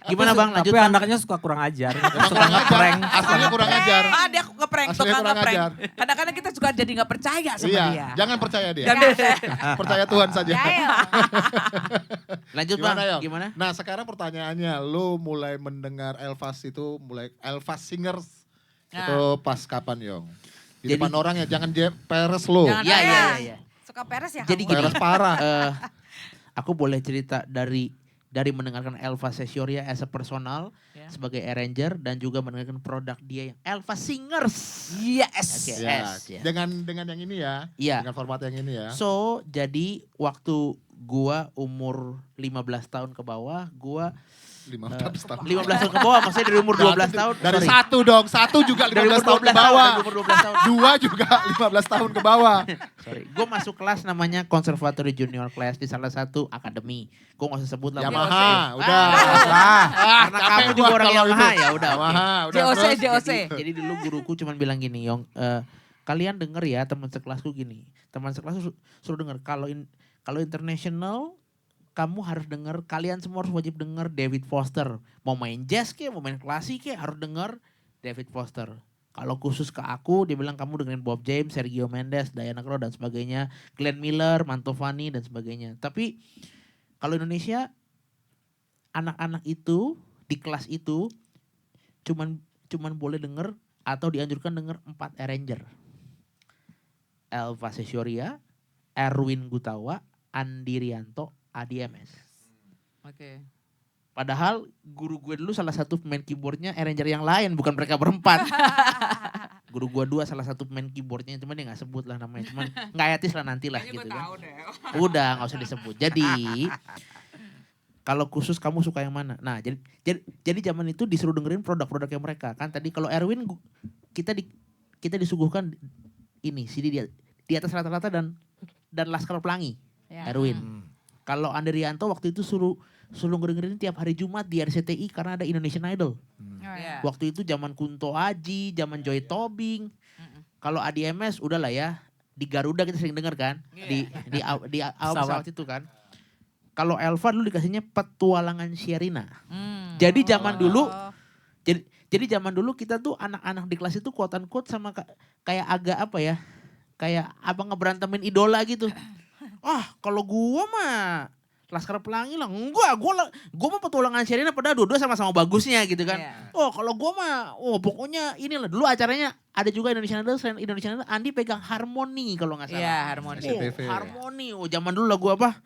Gimana Bang lanjut? Tapi Bang? anaknya suka kurang ajar. Emang Suka kurang ajar. ngeprank. Aslinya kurang ajar. Dia ngeprank, Aslinya tukang kurang ngeprank. ajar. Kadang-kadang kita suka jadi nggak percaya sama Iya, dia. jangan percaya dia. Jangan. Percaya Tuhan saja. Jail. Lanjut Gimana, Bang, Yong? gimana? Nah sekarang pertanyaannya, lu mulai mendengar Elvas itu, mulai Elvas Singers Nah. itu pas kapan Yong? Di Jadi- depan orang ya, jangan peres lo. Jangan Iya, ada. iya. Suka peres ya Jadi kamu? gini. Peres parah. Aku boleh cerita dari mendengarkan Elva Sesioria as a personal Ya. sebagai arranger dan juga mendengarkan produk dia yang Elva Singers. Yes. Oke. Ya, S, ya. dengan yang ini ya, Iya. dengan format yang ini ya. So, jadi waktu gua umur 15 tahun ke bawah, gua 15 tahun. 15 tahun ke bawah maksudnya dari umur 12 tahun. Dari sorry. satu dong, satu juga Dari 15 umur tahun ke 12 bawah. dari umur 12 tahun. Dua juga 15 tahun ke bawah. Sorry, gue masuk kelas namanya Conservatory Junior Class di salah satu akademi. Gue gak usah sebut lah. Yamaha, udah. lah. Karena capek kamu juga gua orang kalau Yamaha itu. ya udah. oke. Yamaha, udah. JOC, terus. JOC. Jadi dulu guruku cuman bilang gini, Yong, kalian denger ya teman sekelasku gini. Teman sekelasku suruh denger kalau international kamu harus denger, kalian semua harus wajib denger David Foster. Mau main jazz ke, mau main klasik ke, harus denger David Foster. Kalau khusus ke aku, dia bilang kamu dengerin Bob James, Sergio Mendes, Diana Krall dan sebagainya. Glenn Miller, Mantovani dan sebagainya. Tapi kalau Indonesia, anak-anak itu di kelas itu cuman boleh denger atau dianjurkan denger 4 arranger. Elva Sesioria, Erwin Gutawa, Andi Rianto, ADMS. Oke. Padahal guru gue dulu salah satu pemain keyboardnya arranger yang lain, bukan mereka berempat. Guru gue dua salah satu pemain keyboardnya, cuman dia gak sebut lah namanya. Cuman nggak etis lah nanti lah gitu kan. Udah gak usah disebut. Jadi kalau khusus kamu suka yang mana? Nah jadi zaman itu disuruh dengerin produk-produknya mereka. Kan tadi kalau Erwin kita disuguhkan ini CD di atas rata-rata dan Laskar Pelangi. Ya. Erwin. Kalau Andrianto waktu itu suruh dengerin tiap hari Jumat di RCTI karena ada Indonesian Idol. Oh, Iya. ya. Waktu itu zaman Kunto Aji, zaman Joy Tobing. Kalau ADMS udahlah ya, di Garuda kita sering denger kan, di pesawat itu kan. Kalau Elva dulu dikasihnya Petualangan Sherina. Jadi zaman dulu, jadi zaman dulu kita tuh anak-anak di kelas itu quote unquote sama kayak agak apa ya, kayak abang ngeberantemin idola gitu. Kalau gua mah Laskar Pelangi lah. Enggak, gua mah petualangan Sherina padahal dua-dua sama-sama bagusnya gitu kan. Iya. Kalau gua mah pokoknya inilah dulu acaranya ada juga Indonesian Idol, selain Indonesian Idol Andi pegang harmoni kalau nggak salah. Iya, harmoni. SCTV. Harmoni. Zaman dulu lagu apa?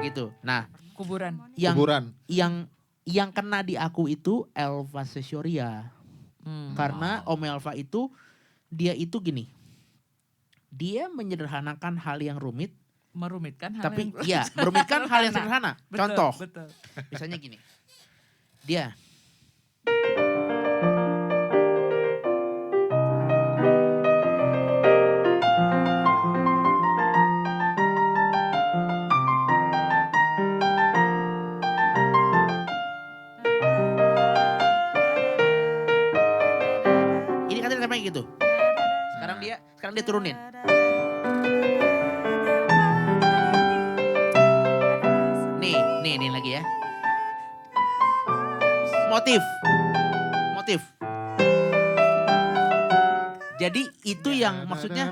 Gitu. Nah, Kuburan. Kuburan. yang kena di aku itu Elva Sesioria. Karena Om Elva itu dia itu gini. Dia menyederhanakan hal yang rumit, Merumitkan hal tapi yang iya, merumitkan hal yang sederhana. Betul, Contoh, Betul. misalnya gini. Dia ini katanya temanya gitu. Sekarang dia turunin. Nih lagi ya. Motif. Jadi itu yang maksudnya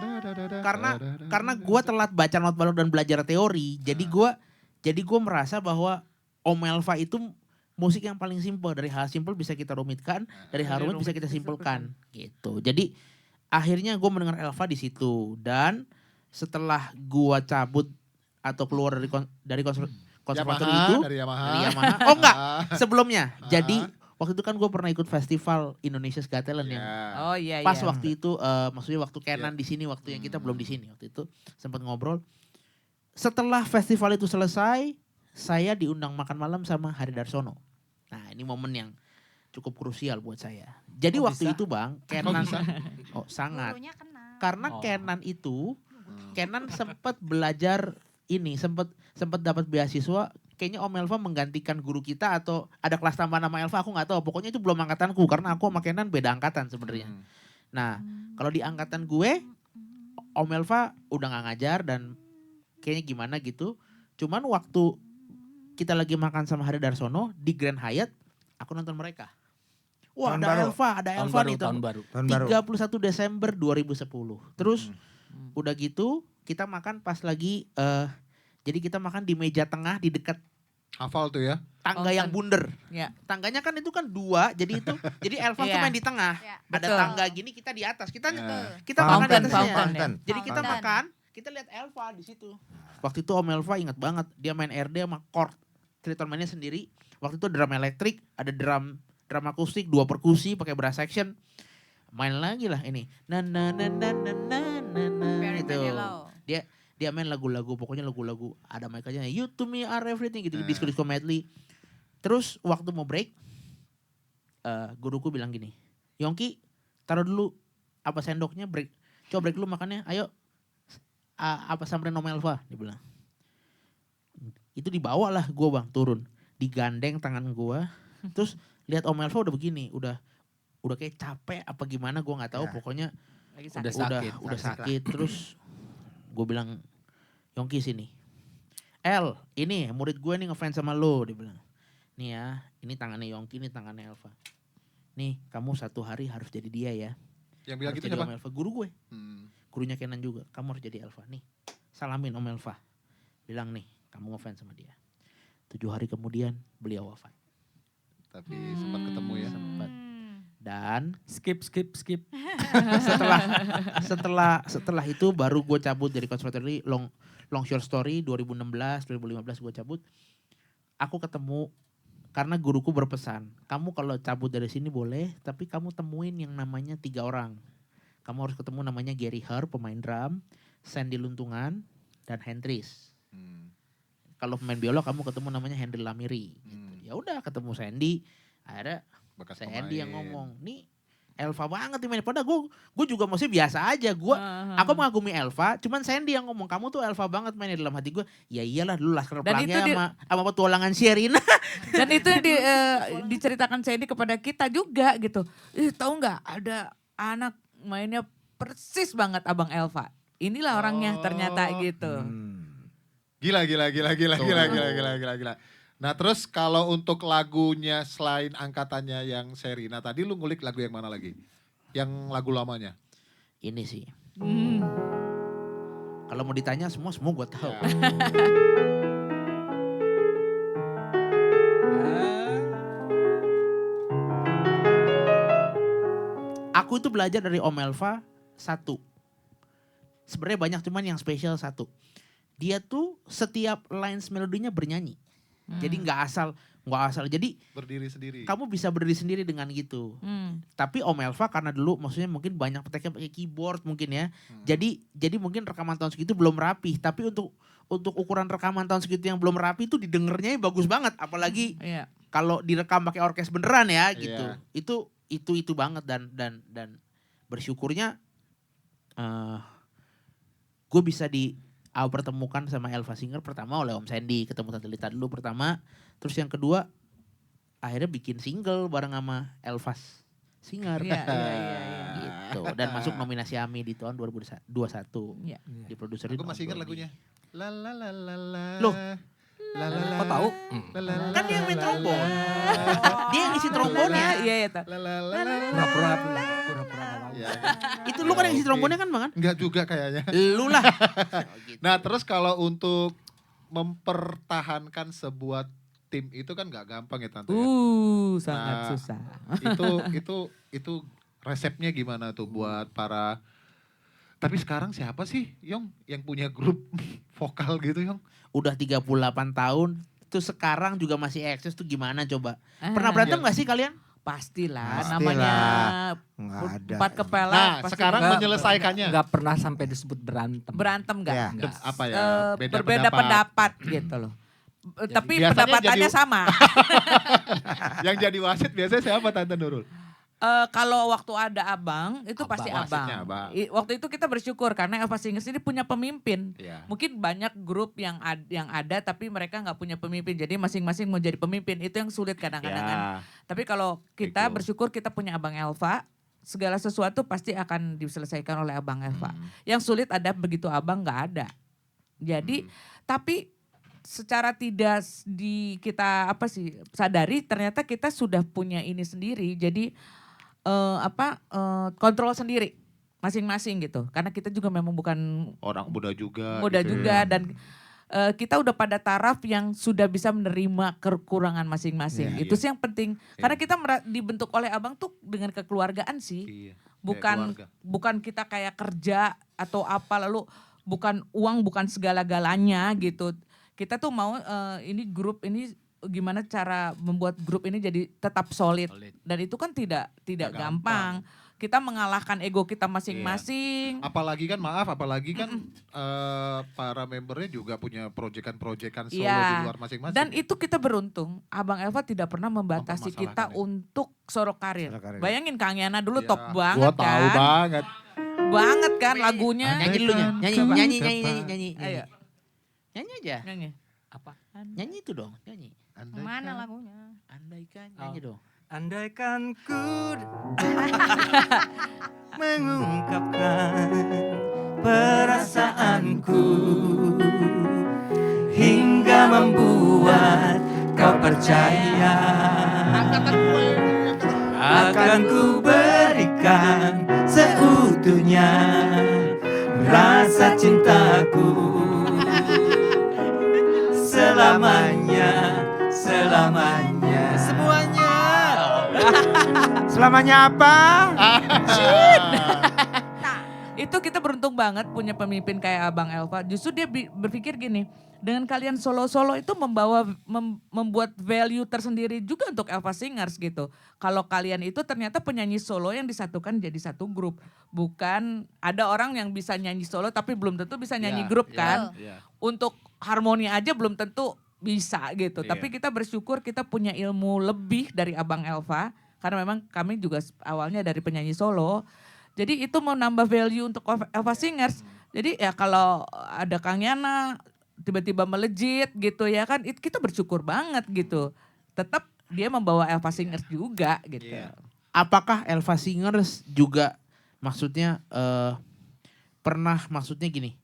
karena gue telat baca not balok dan belajar teori, jadi gue merasa bahwa Om Elva itu musik yang paling simpel, dari hal simpel bisa kita rumitkan, dari hal rumit bisa kita simpelkan gitu. Jadi akhirnya gue mendengar Elva di situ, dan setelah gue cabut atau keluar dari konservatori itu Dari Yamaha. Oh enggak, sebelumnya. Jadi waktu itu kan gue pernah ikut festival Indonesia's Got Talent yang Oh iya, pas iya. waktu itu, maksudnya waktu Kenan di sini, waktu yang kita belum di sini, waktu itu sempat ngobrol. Setelah festival itu selesai, saya diundang makan malam sama Hari Darsono. Nah ini momen yang cukup krusial buat saya. Jadi Kok waktu bisa? itu Bang, Kenan, sangat. Gurunya kena. Karena Oh. Kenan sempat belajar ini, sempat dapat beasiswa. Kayaknya Om Elva menggantikan guru kita atau ada kelas tambahan nama Elva, aku nggak tahu. Pokoknya itu belum angkatanku karena aku sama Kenan beda angkatan sebenarnya. Nah, kalau di angkatan gue, Om Elva udah nggak ngajar dan kayaknya gimana gitu. Cuman waktu kita lagi makan sama Hari Darsono di Grand Hyatt, aku nonton mereka. Wah, Tahun ada baru. Elva nih. Tahun baru. Tahun baru. 31 Desember 2010. Terus udah gitu kita makan pas lagi jadi kita makan di meja tengah di dekat Hafal tuh ya. tangga Fountain. yang bunder. Ya. Tangganya kan itu kan dua, jadi Elva tuh Iya. main di tengah. Ya. Ada Betul. tangga gini, kita di atas. Kita Ya. makan di Fountain, atasnya. fountain. Jadi kita Fountain. makan, kita lihat Elva di situ. Waktu itu Om Elva ingat banget, dia main RD sama chord. Triton mainnya sendiri. Waktu itu drum elektrik, ada drum akustik, 2 perkusi pakai brass section. Main lagi lah ini. Na na na na na na na na Barry gitu. Manilow. Dia main lagu-lagu, pokoknya lagu-lagu ada mic aja, You to Me Are Everything gitu, disco medley. Terus waktu mau break, guruku bilang gini, Yongki taruh dulu apa sendoknya, break, coba break dulu makannya, ayo apa samperin Om Elva, dia bilang. Itu dibawa lah gue Bang, turun, digandeng tangan gue, terus lihat Om Elva udah begini, udah kayak capek apa gimana gue nggak tahu, Ya. pokoknya Lagi Udah sakit. sakit. udah sakit sakit. Terus gue bilang, Yongki sini. El, ini murid gue nih ngefans sama lo, dia bilang. Nih ya, ini tangannya Yongki, ini tangannya Elva. Nih, kamu satu hari harus jadi dia ya. Yang bilang Harus gitu jadi siapa? Om Elva, guru gue. Hmm. Gurunya Kenan juga, kamu harus jadi Elva. Nih, salamin Om Elva. Bilang nih, kamu ngefans sama dia. 7 hari kemudian beliau wafat. Tapi sempat ketemu ya. Sempat. Dan Skip. setelah itu baru gue cabut dari konservatori. Long short story, 2016 2015 gue cabut. Aku ketemu karena guruku berpesan, kamu kalau cabut dari sini boleh, tapi kamu temuin yang namanya 3 orang. Kamu harus ketemu namanya Gary Herr, pemain drum, Sandy Luntungan, dan Hendris. Hmm. Kalau pemain biola kamu ketemu namanya Henry Lamiri. Hmm. Ya udah ketemu Sandy. Akhirnya Bekas Sandy yang pemain. ngomong, nih Elva banget nih main. Padahal gue juga masih biasa aja. Aku mengagumi Elva, cuman Sandy yang ngomong, kamu tuh Elva banget mainnya. Dalam hati gue, ya iyalah dulu Laskar Dan Pelangi itu sama petualangan Sherina. Dan itu yang diceritakan Sandy kepada kita juga gitu. Tahu nggak ada anak mainnya persis banget Abang Elva. Inilah orangnya ternyata gitu. Gila. Nah terus kalau untuk lagunya selain angkatannya yang Sherina tadi lu ngulik lagu yang mana lagi? Yang lagu lamanya? ini sih. Hmm. Kalau mau ditanya semua gue tahu. Aku itu belajar dari Om Elva satu. Sebenarnya banyak cuman yang spesial satu. Dia tuh setiap lines melodinya bernyanyi. Jadi nggak asal. Jadi Berdiri sendiri. kamu bisa berdiri sendiri dengan gitu. Tapi Om Elva karena dulu maksudnya mungkin banyak peteknya pakai keyboard mungkin ya. Jadi mungkin rekaman tahun segitu belum rapi. Tapi untuk ukuran rekaman tahun segitu yang belum rapi itu didengarnya bagus banget. Apalagi Iya. kalau direkam pakai orkes beneran ya gitu. Iya. Itu banget dan bersyukurnya gue bisa pertemukan sama Elva Singer pertama oleh Om Sandy, ketemu Tante Lita dulu pertama, terus yang kedua akhirnya bikin single bareng sama Elvas Singer Iya. gitu dan masuk nominasi AMI di tahun 2021 Iya. di produser Aku masih ingat lagunya. La la la la la. Loh. La la la. Kok tahu? La la la. Kan dia yang main trombon. Dia yang isi Iya, trombonnya. iya. La la la la. Pura-pura nggak tahu. Iya. Itu lu kan yang isi trombonnya kan Bang? Enggak juga kayaknya. Lu lah. Nah, terus kalau untuk mempertahankan sebuah tim itu kan nggak gampang ya Tante ya. Sangat Nah, susah. Itu resepnya gimana tuh buat para. Tapi sekarang siapa sih Yong yang punya grup vokal gitu Yong? Udah 38 tahun. Itu sekarang juga masih eksis tuh gimana coba? Pernah berantem Iya. gak sih kalian? Pastilah, Pastilah. namanya Nggak ada. empat kepala. Nah, pasti sekarang Nggak- menyelesaikannya. Nggak pernah sampai disebut berantem. berantem nggak? Ya. Nggak. Apa ya? Berbeda pendapat gitu loh. Tapi biasanya pendapatannya jadi- sama. Yang jadi wasit biasanya siapa Tante Nurul? Kalau waktu ada abang, itu Abang, pasti wasitnya abang. abang. Waktu itu kita bersyukur karena Elva Singers ini punya pemimpin. Iya. Mungkin banyak grup yang ada tapi mereka nggak punya pemimpin. Jadi masing-masing mau jadi pemimpin. Itu yang sulit kadang-kadang kan. Ya. Tapi kalau kita Betul. bersyukur kita punya abang Elva, segala sesuatu pasti akan diselesaikan oleh abang Elva. Yang sulit ada begitu abang nggak ada. Jadi tapi secara tidak kita sadari ternyata kita sudah punya ini sendiri. Jadi kontrol sendiri masing-masing gitu. Karena kita juga memang bukan Orang muda juga. muda gitu juga ya. dan kita udah pada taraf yang sudah bisa menerima kekurangan masing-masing. Iya, Itu iya. sih yang penting. Karena kita dibentuk oleh abang tuh dengan kekeluargaan sih. Iya. Kayak Bukan keluarga. bukan kita kayak kerja atau apa lalu bukan uang bukan segala-galanya gitu. Kita tuh mau ini grup ini gimana cara membuat grup ini jadi tetap solid. Dan itu kan tidak Nggak gampang. Kita mengalahkan ego kita masing-masing. Apalagi kan para membernya juga punya proyekan-proyekan solo Iya. di luar masing-masing. Dan itu kita beruntung, Abang Elva tidak pernah membatasi kita Mempermasalahkan untuk solo karir. Solo karir. Bayangin Kang Yana dulu Ya, top gua banget tahu kan. banget. Banget kan lagunya. Nyanyi dulu nyanyi. Coba. Nyanyi. Ayo, Nyanyi aja. nyanyi. Apa? Nyanyi itu dong, nyanyi. Mana lagunya? Andaikan nyanyi dong. Andaikan ku mengungkapkan perasaanku hingga membuat kau percaya akan ku berikan seutuhnya rasa cintaku selamanya semuanya. Selamanya apa? Itu kita beruntung banget punya pemimpin kayak Abang Elva. Justru dia berpikir gini, dengan kalian solo-solo itu membuat value tersendiri juga untuk Elva Singers gitu. Kalau kalian itu ternyata penyanyi solo yang disatukan jadi satu grup. Bukan ada orang yang bisa nyanyi solo tapi belum tentu bisa nyanyi Ya, grup ya, kan. ya. Untuk harmoni aja belum tentu bisa gitu. Iya. Tapi kita bersyukur kita punya ilmu lebih dari Abang Elva. Karena memang kami juga awalnya dari penyanyi solo. Jadi itu mau nambah value untuk Elva Singers. Jadi ya kalau ada Kang Yana tiba-tiba melejit gitu ya kan. Kita bersyukur banget gitu. Tetap dia membawa Elva Singers juga gitu. Iya. Apakah Elva Singers juga maksudnya pernah maksudnya gini.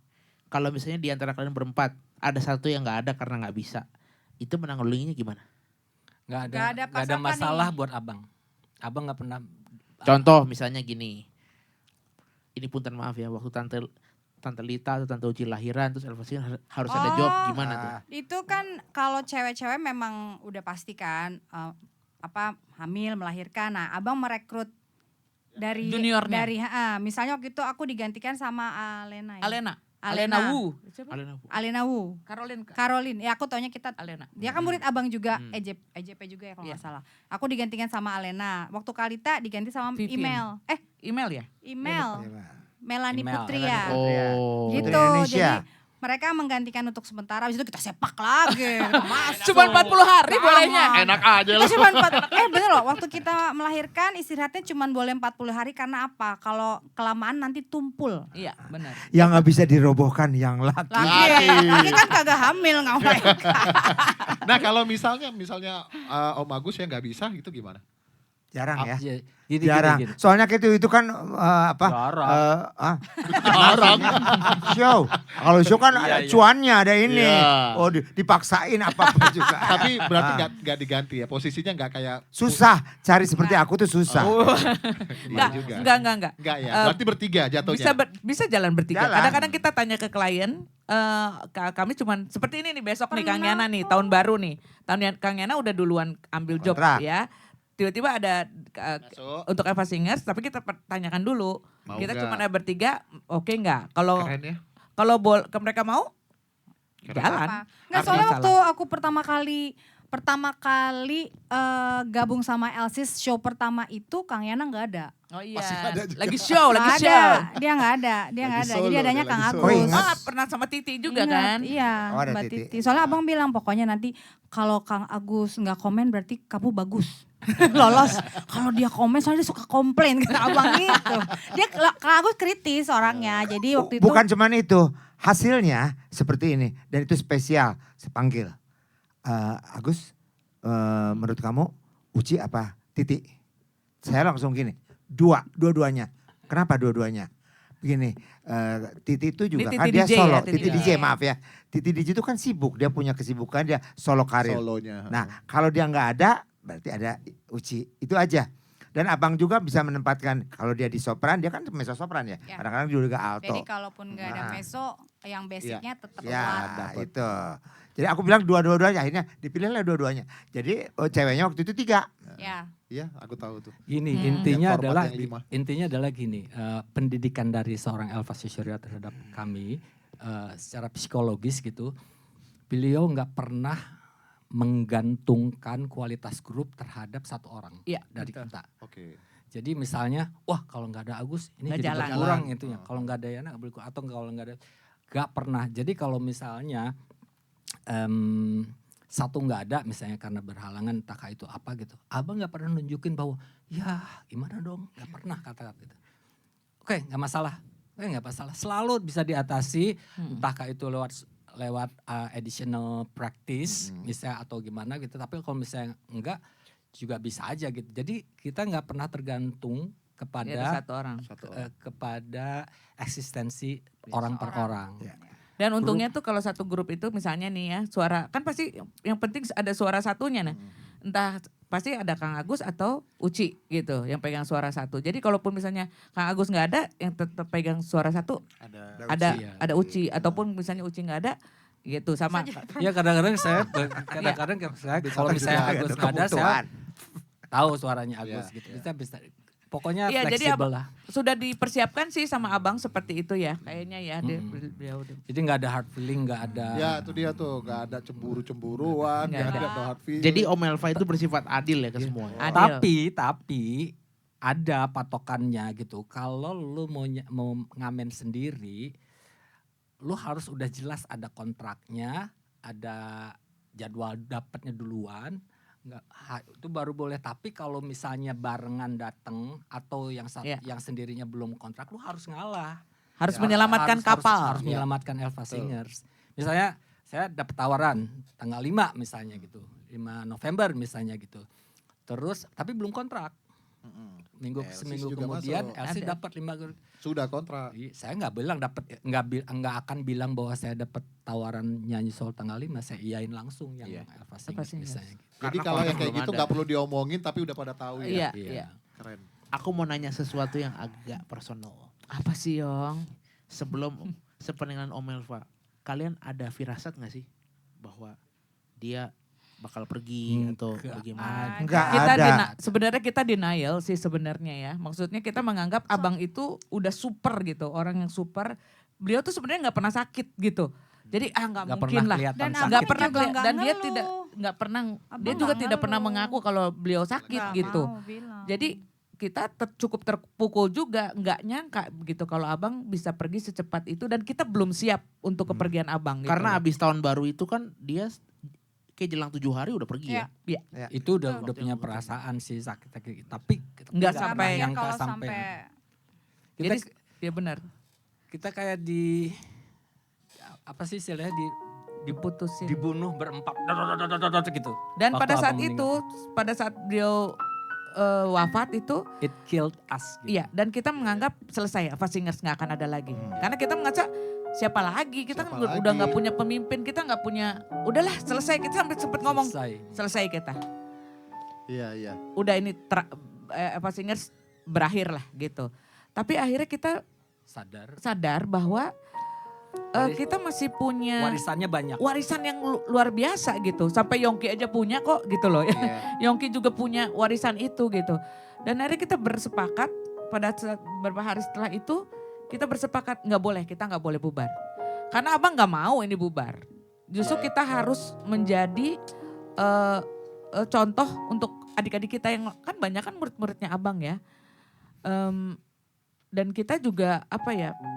Kalau misalnya di antara kalian berempat ada satu yang nggak ada karena nggak bisa. Itu menanggulanginya gimana? Nggak Nggak ada ada pasokan masalah nih. buat abang. Abang nggak pernah. Contoh misalnya gini. ini punten maaf ya, waktu Tante Lita atau Tante Uci lahiran terus Elva Singer harus ada job gimana tuh? Itu kan kalau cewek-cewek memang udah pasti kan hamil, melahirkan. Nah, Abang merekrut dari Juniornya. misalnya waktu itu aku digantikan sama Alena ya. Alena Wu. Siapa? Alena Wu. Caroline. Ya aku taunya kita Alena. dia kan murid Abang juga, EJP juga ya kalau nggak salah. Aku digantikan sama Alena. Waktu Kalita diganti sama Vivin. Email ya? Email. Melanie Email, Putri Melanie ya. Oh. Gitu. Putri Indonesia. Jadi mereka menggantikan untuk sementara, habis itu kita sepak lagi. Cuma 40 hari bolehnya. Enak aja Kita loh. cuma bener loh, waktu kita melahirkan istirahatnya cuma boleh 40 hari karena apa? Kalau kelamaan nanti tumpul. Iya, benar. Yang nggak bisa dirobohkan yang laki. Lagi kan kagak hamil ngapain. Nah kalau misalnya Om Agus yang nggak bisa itu gimana? Jarang ya. Gini, Jarang. gini. Soalnya itu kan Jarang. show. Kalau show kan Iya, ada iya. cuannya, ada ini. Iya. Oh dipaksain apa-apa juga. Tapi berarti nggak diganti ya, posisinya nggak kayak Susah cari seperti aku tuh susah. Iya juga. Enggak. Enggak ya, Eh, berarti bertiga jatuhnya. Bisa jalan bertiga. Jalan. Kadang-kadang kita tanya ke klien, kami cuman seperti ini nih besok nih Kang Yana nih, tahun baru nih. Kang Yana udah duluan ambil job Kontrak. ya. Tiba-tiba ada Masuk. untuk Eva Singers, tapi kita tanyakan dulu. Mau Kita nggak? cuma ada bertiga, oke nggak? Kalau Keren ya. kalau mereka mau, Keren. jalan. Nggak, Apa soalnya masalah? waktu aku pertama kali gabung sama Elsis show pertama itu Kang Yana nggak ada. Oh iya, Masih ada juga. lagi show. Nggak ada, dia nggak ada. Lagi Jadi solo, adanya dia Kang lagi Agus. solo. Oh, ingat. Pernah sama Titi juga Ingat, kan? Iya, Oh, ada Mbak Titi. Titi. Soalnya abang bilang pokoknya nanti kalau Kang Agus nggak komen berarti kamu bagus. Lolos. Kalau dia komen soalnya dia suka komplain kata abang gitu. Kang Agus kritis orangnya. Jadi waktu itu. Bukan cuman itu, hasilnya seperti ini dan itu spesial. Saya panggil, Agus, menurut kamu Uci apa Titi? Saya langsung gini, dua-duanya. Kenapa dua-duanya? Begini, Titi itu juga Ini kan Titi dia DJ solo, ya, Titi Titi DJ. DJ maaf ya. Titi DJ itu kan sibuk, dia punya kesibukan, dia solo karir. Solonya. Nah kalau dia nggak ada, berarti ada Uci, itu aja. Dan abang juga bisa menempatkan, kalau dia di sopran, dia kan mezzo sopran ya. Ya. Kadang-kadang juga alto. Jadi kalaupun nggak ada Nah. meso, yang basicnya tetap kuat. Ya dapet. itu. Jadi aku bilang dua-duanya, akhirnya dipilihlah dua-duanya. Jadi ceweknya waktu itu 3. Ya. Iya, aku tahu tuh. Gini, Hmm. intinya Yang format adalah yang 5. intinya adalah gini, pendidikan dari seorang Elva Syusurya terhadap kami secara psikologis gitu, beliau nggak pernah menggantungkan kualitas grup terhadap satu orang Iya, dari betul. kita. Oke. Jadi misalnya, wah kalau nggak ada Agus ini Nggak jadi jalan. berkurang itu ya. Kalau nggak ada Yana nggak boleh, atau kalau nggak ada, nggak pernah. Jadi kalau misalnya satu nggak ada misalnya karena berhalangan entah itu apa gitu, abang nggak pernah nunjukin bahwa ya gimana dong, nggak pernah kata-kata itu. Oke, nggak masalah, nggak masalah, selalu bisa diatasi, entah itu lewat additional practice misalnya atau gimana gitu. Tapi kalau misalnya enggak juga bisa aja gitu. Jadi kita nggak pernah tergantung Ada kepada satu orang. kepada eksistensi orang per orang. Dan untungnya tuh kalau satu grup itu misalnya nih ya suara, kan pasti yang penting ada suara satunya nah. Entah pasti ada Kang Agus atau Uci gitu yang pegang suara satu. Jadi kalaupun misalnya Kang Agus nggak ada yang tetap pegang suara satu ada Uci, ya. ada Uci ataupun misalnya Uci nggak ada gitu sama. Ya kadang-kadang saya kalau misalnya juga Agus ada nggak ada saya kebutuhan. tahu suaranya Agus Iya, gitu. Kita bisa pokoknya Iya, jadi fleksibel lah. sudah dipersiapkan sih sama abang seperti itu ya kayaknya ya beliau udah. Jadi nggak ada hard feeling, nggak ada. Ya itu dia tuh, gak ada cemburu-cemburuan, Nggak gak ada. ada no hard feeling. Jadi Om Elva itu bersifat adil ya ke semua. Adil. Tapi ada patokannya gitu. Kalau lu mau ngamen sendiri, lu harus udah jelas ada kontraknya, ada jadwal dapatnya duluan. Itu baru boleh. Tapi kalau misalnya barengan datang atau yang Iya. yang sendirinya belum kontrak, lu harus ngalah. Harus Ya, menyelamatkan kapal. Harus menyelamatkan Elva Singers. Misalnya saya dapat tawaran tanggal 5 misalnya gitu. 5 November misalnya gitu. Terus tapi belum kontrak. Seminggu juga kemudian masuk. Elsie Ada. dapat 5. Sudah kontrak. Saya nggak bilang dapat, nggak akan bilang bahwa saya dapat tawaran nyanyi soal tanggal 5. Saya iyain langsung yang Iya. Elva Elva Singers Singers. misalnya. Gitu. Jadi Karena kalau yang kontrak kayak belum gitu ada. gak perlu diomongin tapi udah pada tahu ya. Iya, Iya. iya. Keren. Aku mau nanya sesuatu yang agak personal. Apa sih Yong? Sebelum sepeninggalan Om Elva, kalian ada firasat gak sih bahwa dia bakal pergi atau Enggak bagaimana? Enggak Kita ada. sebenarnya kita denial sih sebenarnya ya. Maksudnya kita menganggap abang itu udah super gitu, orang yang super. Beliau tuh sebenarnya nggak pernah sakit gitu. Jadi nggak Nggak mungkin pernah lah. kelihatan Dan sakit. Nggak pernah juga nggak dan dia ngeluh. tidak nggak pernah Abang dia juga nggak tidak pernah ngeluh. mengaku kalau beliau sakit Nggak gitu. mau bilang. Jadi kita cukup terpukul juga, nggak nyangka gitu kalau abang bisa pergi secepat itu dan kita belum siap untuk kepergian abang. Gitu Karena loh. abis tahun baru itu kan dia kayak jelang 7 hari udah pergi Iya. ya. Itu udah Betul. punya perasaan sih sakit, tapi Nggak nggak sampai- Bahaya nyangka kalau sampai. Kita, Jadi ya benar kita kayak apa sih istilahnya diputusin. dibunuh berempat gitu. Dan Waktu pada saat abang itu, pada saat beliau wafat itu, It killed us. Gitu. iya. Dan kita menganggap selesai, Ava Singers nggak akan ada lagi. Karena kita mengaca siapa lagi? Kita Siapa kan udah lagi? nggak punya pemimpin, kita nggak punya. Udahlah selesai. Kita sampai sempet ngomong selesai kita. Iya. Udah ini Ava Singers berakhir lah gitu. Tapi akhirnya kita sadar bahwa kita masih punya Warisannya banyak. warisan yang luar biasa gitu. Sampai Yongki aja punya kok gitu loh. Iya. Yongki juga punya warisan itu gitu. Dan akhirnya kita bersepakat pada beberapa hari setelah itu kita bersepakat kita nggak boleh bubar. Karena abang nggak mau ini bubar. Justru kita harus menjadi contoh untuk adik-adik kita yang kan banyak kan murid-muridnya abang ya. Dan kita juga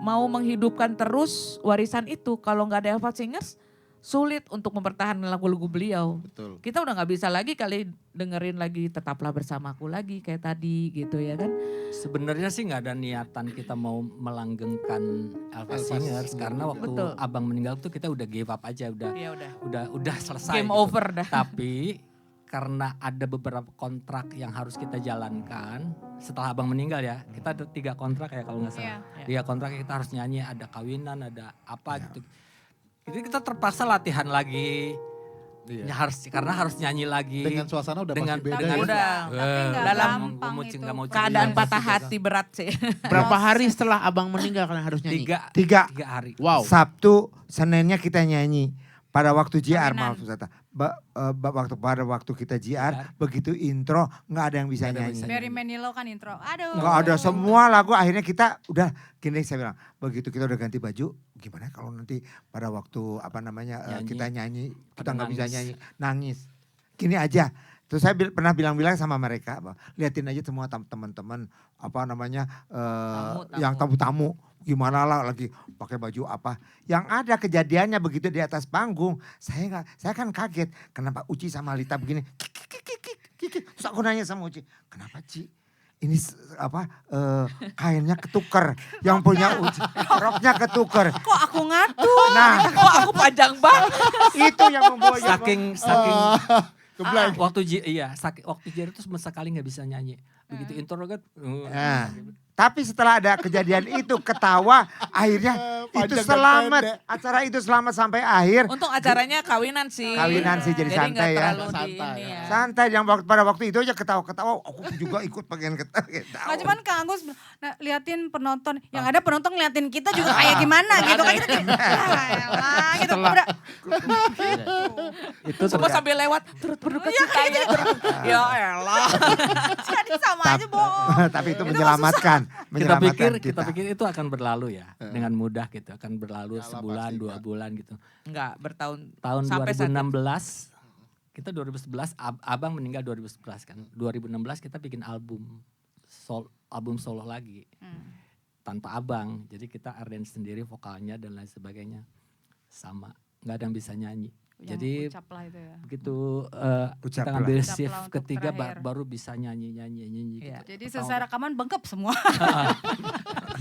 mau menghidupkan terus warisan itu. Kalau nggak ada Ava Singers sulit untuk mempertahankan lagu-lagu beliau. Betul. Kita udah nggak bisa lagi kali dengerin lagi Tetaplah Bersamaku lagi kayak tadi gitu ya kan. Sebenarnya sih nggak ada niatan kita mau melanggengkan Elva Singers karena waktu Betul. abang meninggal tuh kita udah give up aja, Ya udah. udah selesai. Game gitu. over dah. Tapi karena ada beberapa kontrak yang harus kita jalankan setelah abang meninggal ya, kita ada 3 kontrak ya kalau nggak salah. Iya. 3 kontrak yang kita harus nyanyi, ada kawinan, ada apa gitu. Jadi kita terpaksa latihan lagi. Iya. Ya karena harus nyanyi lagi. Dengan suasana udah Dengan- pasti beda dengan- ya. Udah. Tapi nggak Dalam gampang itu. nggak mau Keadaan Iya, patah sih, hati berat sih. Berapa hari setelah abang meninggal kalian harus nyanyi? 3 3 hari. Wow. Sabtu, Seninnya kita nyanyi. Pada waktu JR, Kawinan. maaf Ustaz. Pada waktu kita JR, begitu intro nggak ada yang bisa Nggak ada yang nyanyi. bisa. Barry Manilow kan intro. Aduh. Nggak ada semua lagu akhirnya kita udah gini saya bilang begitu kita udah ganti baju gimana kalau nanti pada waktu Nyanyi. kita nyanyi kita Pada nggak bisa nangis. nyanyi nangis gini aja terus saya pernah bilang-bilang sama mereka liatin aja semua teman-teman Tamu. yang tamu-tamu gimana lah lagi pakai baju apa yang ada kejadiannya begitu di atas panggung saya kan kaget kenapa Uci sama Lita begini terus aku nanya sama Uci kenapa Ci ini kainnya ketuker yang punya Uci roknya ketuker Kok aku ngatur? nah Kok aku panjang banget. itu yang membawa Saking waktu waktu JR itu sama sekali nggak bisa nyanyi. Begitu intro kan. Nah, tapi setelah ada kejadian itu ketawa akhirnya itu Panjang dan selamat pendek. acara itu selamat sampai akhir Untung acaranya kawinan sih. Kawinan sih, jadi santai nggak ya. terlalu di Santai. ini ya. santai yang pada waktu itu aja ketawa-ketawa aku juga ikut pengen ketawa. Nggak cuman Kang Agus liatin penonton, yang ada penonton ngeliatin kita juga kayak gimana gitu kan kita kayak, "Yaelah," gitu. Udah, Itu Semua ternyata- sambil lewat turut berduka cita ya. Ya elah. jadi sama aja bohong. tapi itu menyelamatkan kita pikir itu akan berlalu ya dengan mudah gitu, akan berlalu Nggak lah, sebulan pasti 2 nggak. bulan gitu. Enggak bertahun. Tahun Sampai saat 2016 kita 2011 abang meninggal 2011 kan. 2016 kita bikin album solo lagi tanpa abang. Jadi kita arrange sendiri vokalnya dan lain sebagainya. Sama, nggak ada yang bisa nyanyi. Jadi ucap lah itu ya. begitu Ucap kita lah. ngambil Ucap shift lah untuk ketiga terakhir. baru bisa nyanyi Iya. gitu. Jadi selesai rekaman bengkep semua.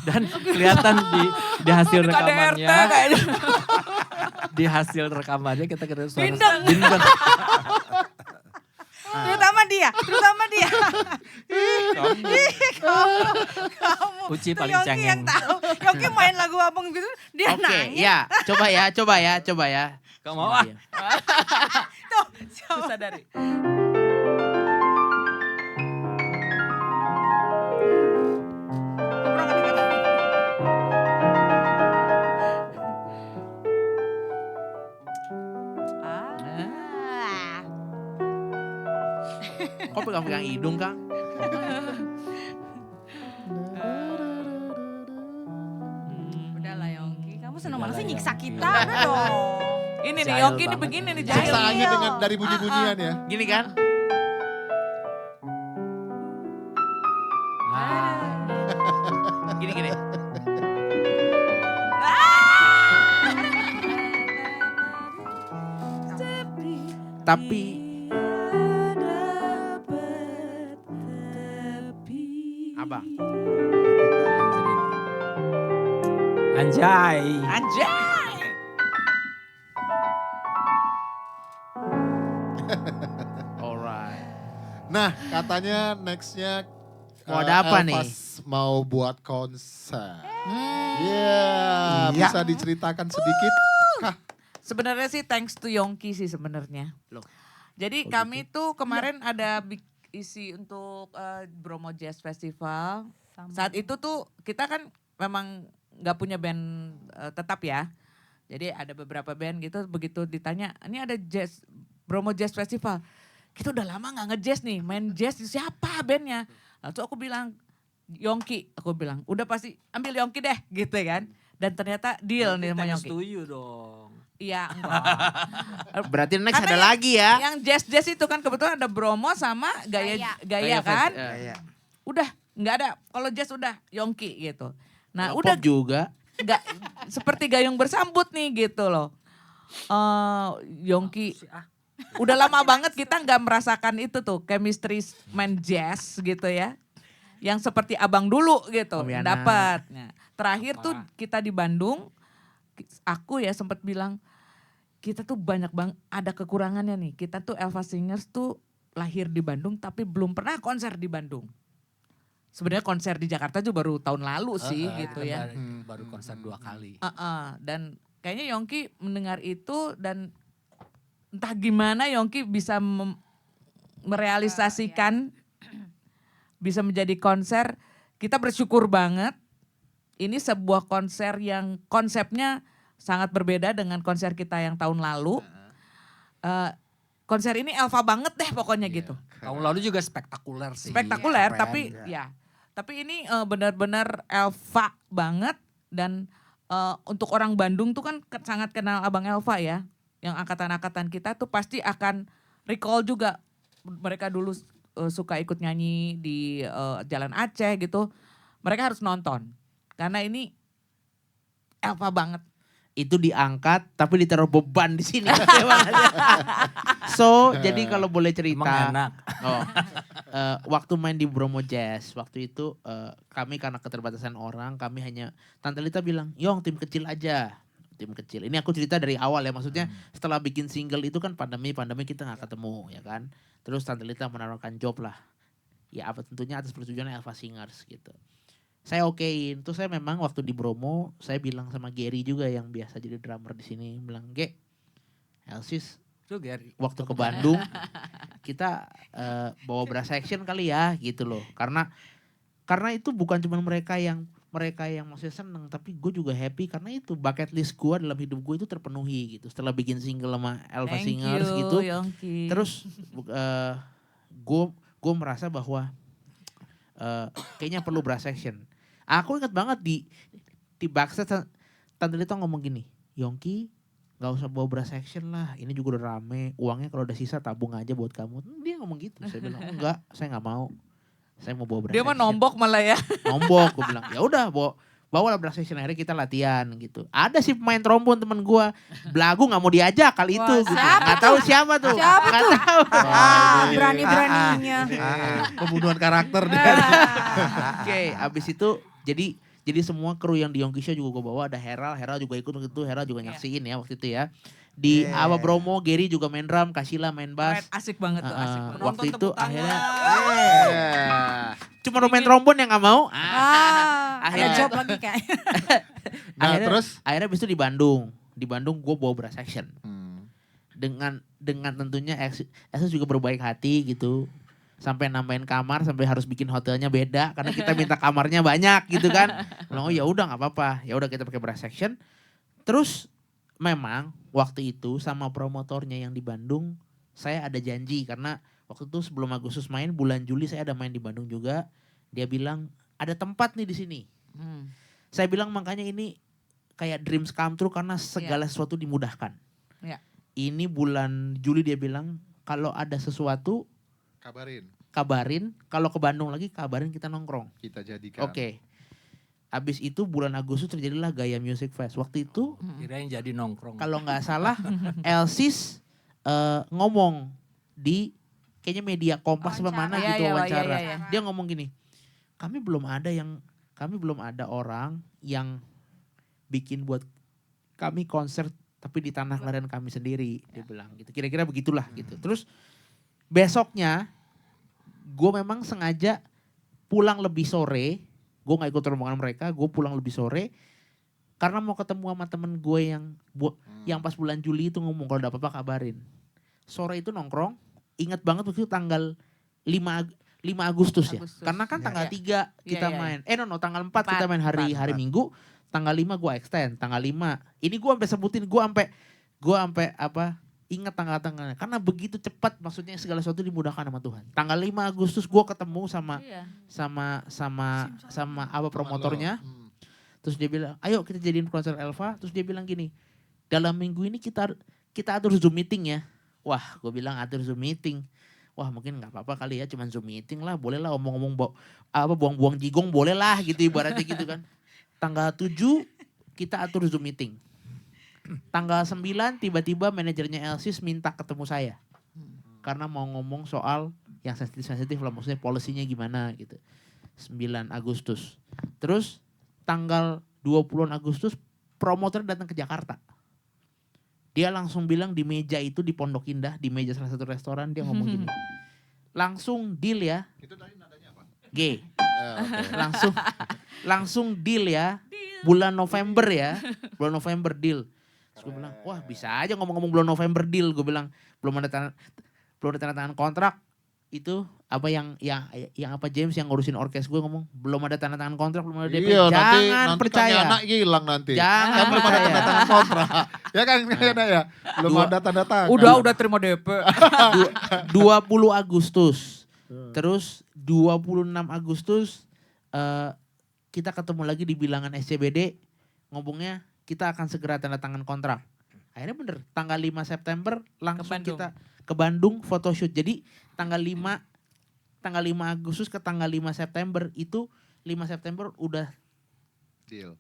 Dan kelihatan di hasil KDRT rekamannya, kayaknya. di hasil rekamannya kita kena suara Bindeng. bindeng. terutama dia. Kamu. Uci Tuh paling Yongki cengeng. yang tahu. Yongki main lagu abang gitu, dia Oke, nangis. ya, coba ya. Gak mau ah. Iya. Tuh, coba. Sadari. Pernah nggak dengar? Kok pegang-pegang hidung, Kang? Udahlah Yongki, kamu seneng banget sih Udahlah, nyiksa Yongki. kita, udah dong. Ini nih Jahil Yongki ini banget. begini nih Jahil. jahil. Siksaannya dengan dari bunyi-bunyian ya. Gini kan? Gini. Tapi Abang, Anjay. Anjay. alright. Nah, katanya nextnya Mau ada apa nih? Elvas mau buat konser. Hmm. Iya, Iya. bisa diceritakan sedikit? Kah? Sebenarnya sih thanks to Yongki sih sebenarnya. Loh. Jadi Oh kami tuh kemarin ada isi untuk Bromo Jazz Festival. Saat itu tuh kita kan memang nggak punya band tetap ya. Jadi ada beberapa band gitu, begitu ditanya, ini ada jazz Bromo Jazz Festival. Kita udah lama nggak nge-jazz nih, main jazz siapa bandnya? Lalu aku bilang Yongki, aku bilang udah pasti ambil Yongki deh gitu kan. Dan ternyata deal nih sama Yongki. Setuju dong. Iya enggak. Berarti next Karena ada lagi ya. Yang jazz itu kan kebetulan ada Bromo sama Gaya kan. Iya. Udah nggak ada, kalau jazz udah Yongki gitu. Nah Kalau udah pop juga. nggak seperti gayung bersambut nih gitu loh. Yongki udah lama banget kita nggak merasakan itu tuh chemistry main jazz gitu ya. Yang seperti abang dulu gitu Om Yana. dapat. Nah, terakhir tuh kita di Bandung, aku ya sempat bilang kita tuh banyak ada kekurangannya nih. Kita tuh Elva Singers tuh lahir di Bandung tapi belum pernah konser di Bandung. Sebenarnya konser di Jakarta juga baru tahun lalu sih gitu ya. Baru konser 2 kali. Dan kayaknya Yongki mendengar itu dan entah gimana Yongki bisa merealisasikan bisa menjadi konser. Kita bersyukur banget. Ini sebuah konser yang konsepnya sangat berbeda dengan konser kita yang tahun lalu. Konser ini Elva banget deh pokoknya gitu. Tahun lalu juga spektakuler sih. Spektakuler Keren. tapi ya. Tapi ini benar-benar Elva banget dan untuk orang Bandung tuh kan sangat kenal Abang Elva ya. Yang angkatan-angkatan kita tuh pasti akan recall juga. Mereka dulu suka ikut nyanyi di Jalan Aceh gitu. Mereka harus nonton. Karena ini Elva banget. Itu diangkat tapi ditaruh beban di sini. Jadi kalau boleh Emang cerita. enak. Waktu main di Bromo Jazz, waktu itu kami karena keterbatasan orang, kami hanya, Tante Lita bilang, Yong tim kecil aja. Tim kecil. Ini aku cerita dari awal ya, maksudnya setelah bikin single itu kan pandemi kita nggak ketemu ya kan. Terus Tante Lita menawarkan job lah. Ya apa tentunya atas persetujuan Elva Singers gitu. Saya okein. Terus saya memang waktu di Bromo, saya bilang sama Gary juga yang biasa jadi drummer di sini, bilang, "Ge, Elsis, Tuh Gary. waktu ke Bandung kita bawa brass section kali ya," gitu loh. Karena itu bukan cuma mereka yang maksudnya seneng, tapi gue juga happy karena itu bucket list gue dalam hidup gue itu terpenuhi gitu. Setelah bikin single sama Elva Singers gitu. Yongki. Terus gue merasa bahwa kayaknya perlu brass section. Aku ingat banget di backstage Tante Lita ngomong gini, Yongki gak usah bawa brass section lah, ini juga udah rame, uangnya kalau udah sisa tabung aja buat kamu. Dia ngomong gitu, saya bilang enggak, saya gak mau, saya mau bawa brass Dia section. mah nombok malah ya. Nombok, gue bilang ya udah bawa lah brass section, akhirnya kita latihan gitu. Ada sih pemain trombon temen gue, belagu gak mau diajak kali itu Wah, gitu. siapa Gak tahu siapa tuh. Siapa Nggak tuh? tahu. Berani-beraninya. Pembunuhan karakter deh. Oke, abis itu jadi semua kru yang di Yongki Show juga gue bawa, ada Heral juga ikut waktu itu, Heral juga nyaksiin ya waktu itu ya. Di Awa Bromo, Gary juga main drum, Kasila main bass. Keren, asik banget tuh, asik banget. Waktu itu akhirnya Yeah. cuma main trombon yang gak mau. Ada Akhirnya- job lagi kayak. Nah, terus? Akhirnya abis itu di Bandung gue bawa brass section. Dengan tentunya Elsis juga berbaik hati gitu. Sampai nambahin kamar, sampai harus bikin hotelnya beda karena kita minta kamarnya banyak gitu kan. Bilang, oh ya udah nggak apa-apa, ya udah kita pakai brass section. Terus memang waktu itu sama promotornya yang di Bandung, saya ada janji karena Waktu itu sebelum Agustus main, bulan Juli saya ada main di Bandung juga. Dia bilang ada tempat nih di sini. Hmm. Saya bilang makanya ini kayak dreams come true karena segala sesuatu dimudahkan. Iya. Ini bulan Juli dia bilang kalau ada sesuatu kabarin. Kalau ke Bandung lagi kabarin, kita nongkrong. Kita jadikan. Oke. Habis itu bulan Agustus terjadilah Gaya Music Fest. Waktu itu Kirain jadi nongkrong. kalau nggak salah Elsis ngomong di kayaknya media Kompas apa mana Wawancara. gitu Iya, iya, wawancara. iya, iya. Dia ngomong gini, kami belum ada orang yang bikin buat kami konser tapi di tanah kelahiran kami sendiri. Dia bilang gitu. Kira-kira begitulah gitu. Terus besoknya gue memang sengaja pulang lebih sore. Gue gak ikut rombongan mereka, gue pulang lebih sore. Karena mau ketemu sama temen gue yang pas bulan Juli itu ngomong kalau ada apa-apa kabarin. Sore itu nongkrong, ingat banget waktu itu tanggal 5 Agustus ya. Agustus. Karena kan tanggal 3 kita Iya, iya. main. Tanggal 4 kita main hari Minggu. Tanggal 5 gue extend, tanggal 5. Ini gue sampai sebutin, gue sampai ingat tanggal-tanggalnya. Karena begitu cepat, maksudnya segala sesuatu dimudahkan sama Tuhan. Tanggal 5 Agustus gue ketemu Iya. sama apa promotornya. Terus dia bilang, ayo kita jadiin konser Elva. Terus dia bilang gini, dalam minggu ini kita atur Zoom meeting ya. Wah, gue bilang atur Zoom meeting. Wah, mungkin nggak apa-apa kali ya, cuman Zoom meeting lah, boleh lah omong-omong buang-buang jigong boleh lah gitu ibaratnya gitu kan. Tanggal 7 kita atur Zoom meeting. Tanggal 9 tiba-tiba manajernya Elsis minta ketemu saya. Karena mau ngomong soal yang sensitif lah, maksudnya polisinya gimana gitu. 9 Agustus. Terus tanggal 20 Agustus promotor datang ke Jakarta. Dia langsung bilang di meja itu di Pondok Indah, di meja salah satu restoran, dia ngomong gini. Langsung deal ya. Itu tadi nadanya apa? G. Langsung deal ya. Bulan November ya. Bulan November deal. Terus gue bilang, wah bisa aja ngomong-ngomong bulan November deal. Gue bilang, belum ada tanda tangan kontrak. Itu apa yang apa James yang ngurusin orkes gue ngomong, belum ada tanda tangan kontrak, belum ada DP. Iya, Jangan nanti percaya. anak hilang nanti. Jangan Kan belum ada percaya. tanda tangan kontrak. Ya kan ya. Belum ada tanda tangan. Udah terima DP. 20 Agustus. Terus 26 Agustus kita ketemu lagi di bilangan SCBD, ngomongnya kita akan segera tanda tangan kontrak. Akhirnya bener, tanggal 5 September langsung kita ke Bandung photoshoot. Jadi tanggal 5 Agustus ke tanggal 5 September itu 5 September udah Deal.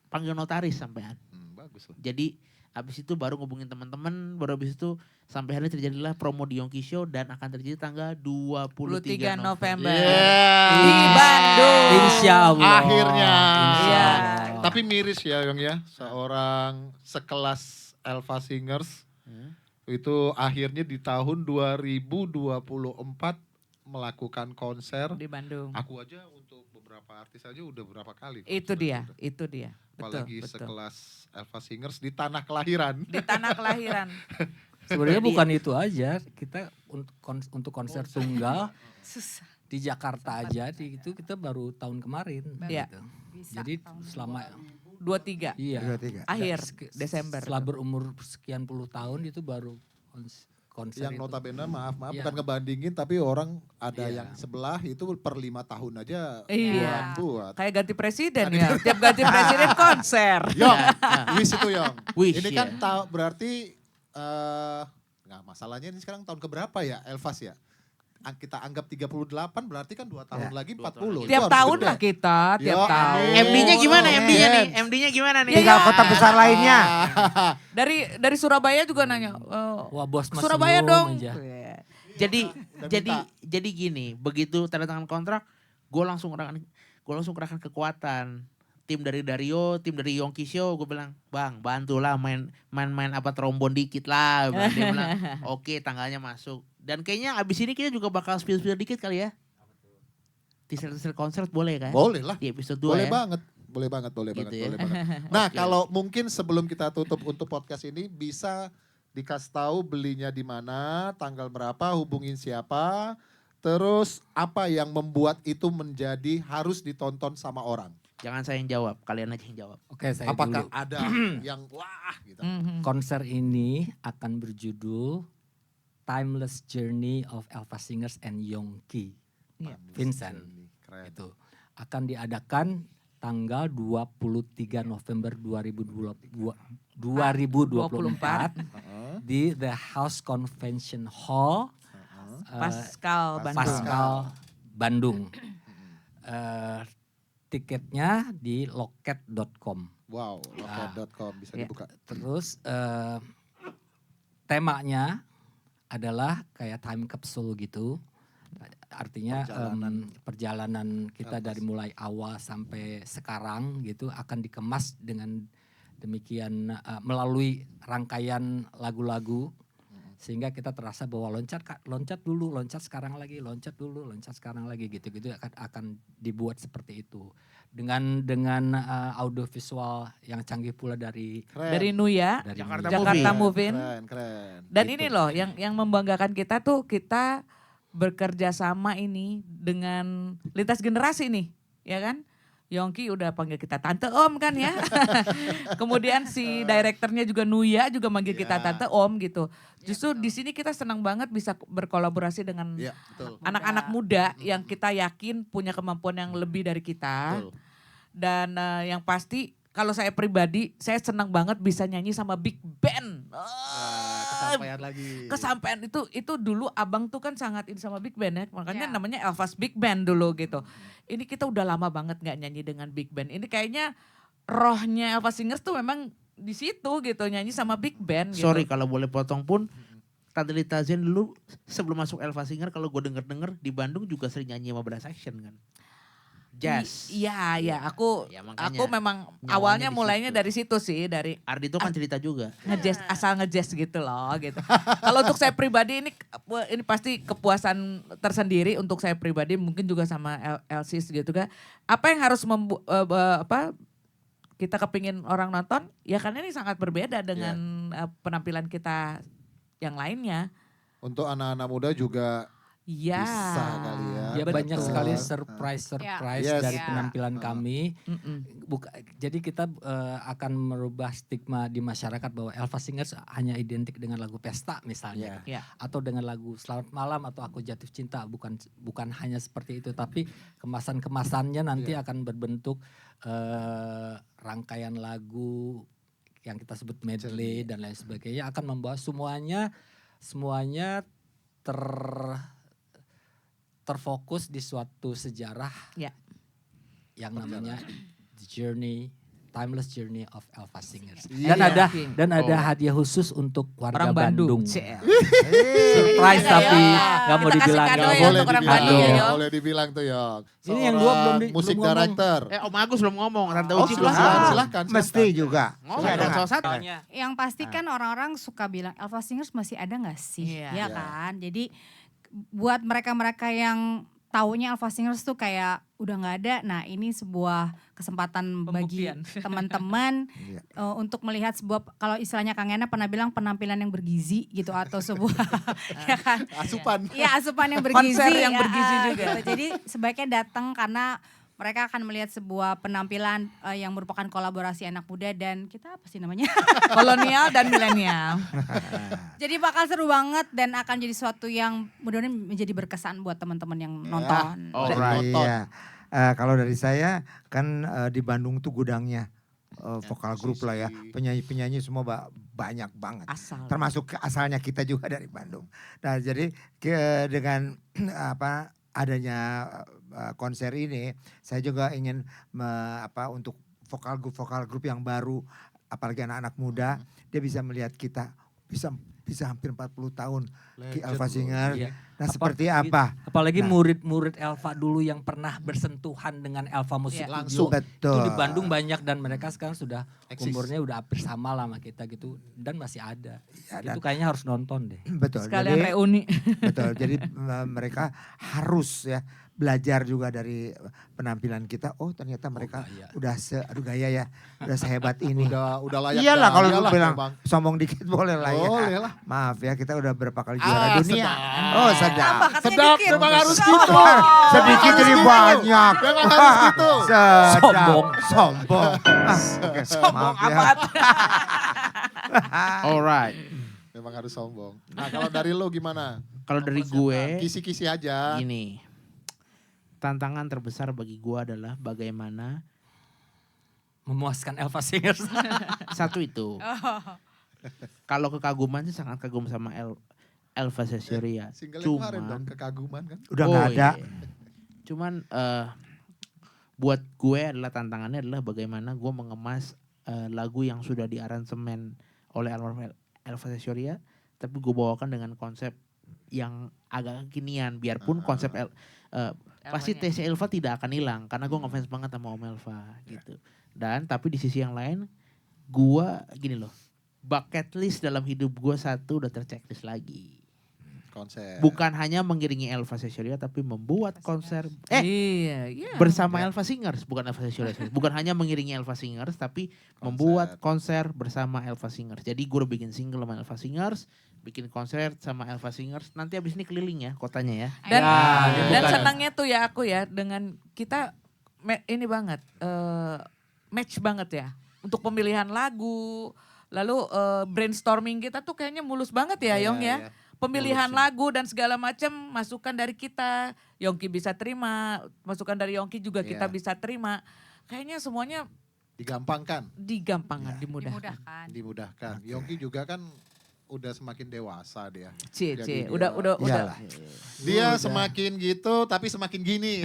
panggil notaris sampean. Bagus lah. Jadi abis itu baru ngubungin teman-teman, baru abis itu sampai hari terjadilah promo di Yongki Show dan akan terjadi tanggal 23 November. Yeah. Di Bandung. Insya Allah. Akhirnya. Iya. Tapi miris ya Yong ya, seorang sekelas Elva Singers itu akhirnya di tahun 2024 melakukan konser. Di Bandung. Aku aja untuk beberapa artis aja udah berapa kali. Itu konser itu udah. dia. Apalagi Betul. sekelas Elva Singers di tanah kelahiran. Di tanah kelahiran. Sebenarnya Jadi- bukan itu aja, kita untuk konser tunggal Susah. di Jakarta aja itu kita baru tahun kemarin. Iya. Gitu. Bisa Jadi tahun selama 23 iya 23. akhir se- Desember. setelah berumur sekian puluh tahun itu baru konser Yang itu. notabene maaf Iya. bukan ngebandingin tapi orang ada Iya. yang sebelah itu per 5 tahun aja Iya. buat. Kayak ganti presiden ya. Tiap ganti presiden konser. Yong, wish itu Yong. Wish, Ini ya. kan berarti nggak masalahnya ini sekarang tahun keberapa ya Elvas ya? Kita anggap 38 berarti kan 2 tahun lagi 40. Itu Tiap harus tahun gede. lah kita, tiap Ya, tahun. amin. MD-nya gimana? Oh, MD-nya nih? yes. MD-nya gimana nih? Tinggal kota besar lainnya. Dari Surabaya juga nanya. Wah bos mas Surabaya senyum dong. aja. Jadi Udah jadi minta. jadi gini, begitu tanda tangan kontrak, gue langsung kerahkan kekuatan. Tim dari Dario, tim dari Yongki Show, gue bilang, "Bang, bantulah main apa trombon dikit lah." Dia bilang, "Oke, tanggalnya masuk." Dan kayaknya abis ini kita juga bakal spill dikit kali ya. Teaser konser boleh kan? Boleh lah. Di episode 2 Boleh ya. banget. Boleh banget, boleh Gitu banget, ya. boleh banget. Nah, Oke. kalau mungkin sebelum kita tutup untuk podcast ini bisa dikasih tahu belinya di mana, tanggal berapa, hubungin siapa, terus apa yang membuat itu menjadi harus ditonton sama orang. Jangan saya yang jawab, kalian aja yang jawab. Oke saya Apakah dulu. ada yang wah gitu. Mhm. Konser ini akan berjudul Timeless Journey of Alpha Singers and Yongki Iya. Vincent. Keren. Itu akan diadakan tanggal 23 November 2024 Heeh. di The House Convention Hall Pascal Bandung. Pascal Bandung. Tiketnya di loket.com. Wow, loket.com bisa Ya. dibuka. Terus temanya adalah kayak time capsule gitu. Artinya perjalanan kita dari mulai awal sampai sekarang gitu akan dikemas dengan demikian melalui rangkaian lagu-lagu sehingga kita terasa bahwa loncat dulu, loncat sekarang lagi, loncat dulu, loncat sekarang lagi gitu-gitu akan dibuat seperti itu. Dengan audiovisual yang canggih pula dari Keren. Dari Nuya, Jakarta Jakarta Movie. Movie. Keren. Dan Gitu. ini loh yang membanggakan kita tuh kita bekerja sama ini dengan lintas generasi nih, ya kan? Yongki udah panggil kita Tante Om kan ya. Kemudian si direkturnya juga Nuya juga manggil kita Ya. Tante Om gitu. Justru di sini kita senang banget bisa berkolaborasi dengan Iya, betul. anak-anak muda yang kita yakin punya kemampuan yang lebih dari kita. Betul. Dan yang pasti kalau saya pribadi saya senang banget bisa nyanyi sama big band. Kesampaian lagi. Kesampaian itu dulu abang tuh kan sangat ini sama big band ya. Makanya Ya. namanya Elvas Big Band dulu gitu. Ini kita udah lama banget nggak nyanyi dengan big band. Ini kayaknya rohnya Elvas Singers tuh memang di situ gitu nyanyi sama big band gitu. Sorry kalau boleh potong pun. Tante Lita Zen dulu sebelum masuk Elva Singer kalau gue denger di Bandung juga sering nyanyi sama Brass Action kan. Jazz. Iya, iya. Aku Ya, makanya aku memang nyawanya awalnya di mulainya situ. dari situ sih, dari Ardito kan cerita juga. ngejazz asal ngejazz gitu loh gitu. Kalau untuk saya pribadi ini pasti kepuasan tersendiri untuk saya pribadi mungkin juga sama Elsis gitu kan. Apa yang harus kita kepingin orang nonton ya karena ini sangat berbeda dengan penampilan kita yang lainnya. Untuk anak-anak muda juga Iya. bisa kali ya. Ya Betul. banyak sekali surprise Yes. dari Ya. penampilan kami. Mm-mm. Jadi kita akan merubah stigma di masyarakat bahwa Elva Singers hanya identik dengan lagu pesta misalnya, Ya. atau dengan lagu Selamat Malam atau Aku Jatuh Cinta. Bukan hanya seperti itu, tapi kemasannya nanti akan berbentuk rangkaian lagu yang kita sebut medley dan lain sebagainya akan membawa semuanya terfokus di suatu sejarah Ya. yang namanya The Timeless Journey of Elva Singers. Iya. Dan ada hadiah khusus untuk warga Orang Bandung. Bandung. Cek. Surprise Iya, tapi iya. nggak mau Kita kasih dibilang. kado Nggak ya boleh untuk orang dibilang, Bandung ya, nggak Yok. boleh dibilang tuh Yok. Ini yang dua belum Musik belum ngomong. director. Om Agus belum ngomong, Tante Oh Uci belum silahkan, ngomong. silahkan. Mesti juga. Ngomong Saya dong dengar. salah satu. Yang pasti kan orang-orang suka bilang Elva Singers masih ada nggak sih? Iya. Ya Iya. kan. Jadi buat mereka-mereka yang taunya Elva Singers tuh kayak udah nggak ada. Nah ini sebuah kesempatan bagi Pembuktian. teman-teman Iya. untuk melihat sebuah, kalau istilahnya Kang Ena pernah bilang penampilan yang bergizi gitu atau sebuah ya kan. Asupan. Iya asupan yang bergizi. Konser yang ya, bergizi juga. gitu. Jadi sebaiknya datang karena mereka akan melihat sebuah penampilan yang merupakan kolaborasi anak muda dan kita apa sih namanya? Kolonial dan milenial. Jadi bakal seru banget dan akan jadi suatu yang mudah-mudahan menjadi berkesan buat teman-teman yang nonton. Alright. Iya. Kalau dari saya kan di Bandung tuh gudangnya vokal grup lah ya. Penyanyi-penyanyi semua banyak banget. Asal. Termasuk asalnya kita juga dari Bandung. Nah jadi dengan adanya konser ini, saya juga ingin untuk vokal grup yang baru, apalagi anak-anak muda, dia bisa melihat kita bisa hampir 40 tahun Ki Legend Elva loh. Singer. Iya. Nah seperti apa? Apalagi Nah. murid-murid Elva dulu yang pernah bersentuhan dengan Elva Musik Iya. Studio. Langsung. Itu Betul. di Bandung banyak dan mereka sekarang sudah Eksis. umurnya udah hampir sama lah sama kita gitu dan masih ada. Ya, Itu dan- kayaknya harus nonton deh. Betul. Sekalian Jadi, reuni. betul. Jadi mereka harus ya belajar juga dari penampilan kita. Oh ternyata mereka gaya. udah gaya ya, udah sehebat ini. Udah layak. Iyalah kalau gaya lah bilang memang. sombong dikit boleh lah ya. Boleh lah. Maaf ya kita udah berapa kali juara dunia. sedap. Oh sedap. Tambah katanya Sedap, dikit. memang harus Sombong. gitu. Sedikit jadi gitu. banyak. Memang harus gitu. Sedap. Sombong. Sombong. Oke, Sombong maaf ya. amat. Alright. Memang harus sombong. Nah kalau dari lo gimana? Kalau dari gue, Kisi-kisi aja. gini, tantangan terbesar bagi gue adalah bagaimana Memuaskan Elva Singers. satu itu. Kalau kekaguman sih sangat kagum sama Elva Sesioria. Single kemarin Cuman, dong, kekaguman kan. Udah nggak ada. iya. Cuman buat gue adalah tantangannya adalah bagaimana gue mengemas lagu yang sudah diaransemen oleh almarhum Elva Sesioria, tapi gue bawakan dengan konsep yang agak kekinian. Biarpun konsep pasti TC Elva tidak akan hilang karena gue ngefans banget sama Om Elva gitu. Dan tapi di sisi yang lain, gue gini loh, bucket list dalam hidup gue satu udah terchecklist lagi. Konser. Bukan hanya mengiringi Elva Sesioria tapi membuat konser Iya, iya. bersama Elva Singers, bukan Elva Sesioria. Bukan hanya mengiringi Elva Singers tapi membuat konser bersama Elva Singers. Jadi gue udah bikin single sama Elva Singers, bikin konser sama Elva Singers. Nanti abis ini keliling ya kotanya ya. Dan Ya, dan bukan. senangnya tuh ya aku ya dengan kita ini banget match banget ya untuk pemilihan lagu. Lalu brainstorming kita tuh kayaknya mulus banget ya, Yong ya. Pemilihan lagu dan segala macam masukan dari kita, Yongki bisa terima, masukan dari Yongki juga kita bisa terima. Kayaknya semuanya Digampangkan, digampangkan, dimudahkan. dimudahkan. Yongki juga kan udah semakin dewasa dia. Cie, Jadi cie, dia- udah. Iyalah. Dia semakin gitu tapi semakin gini.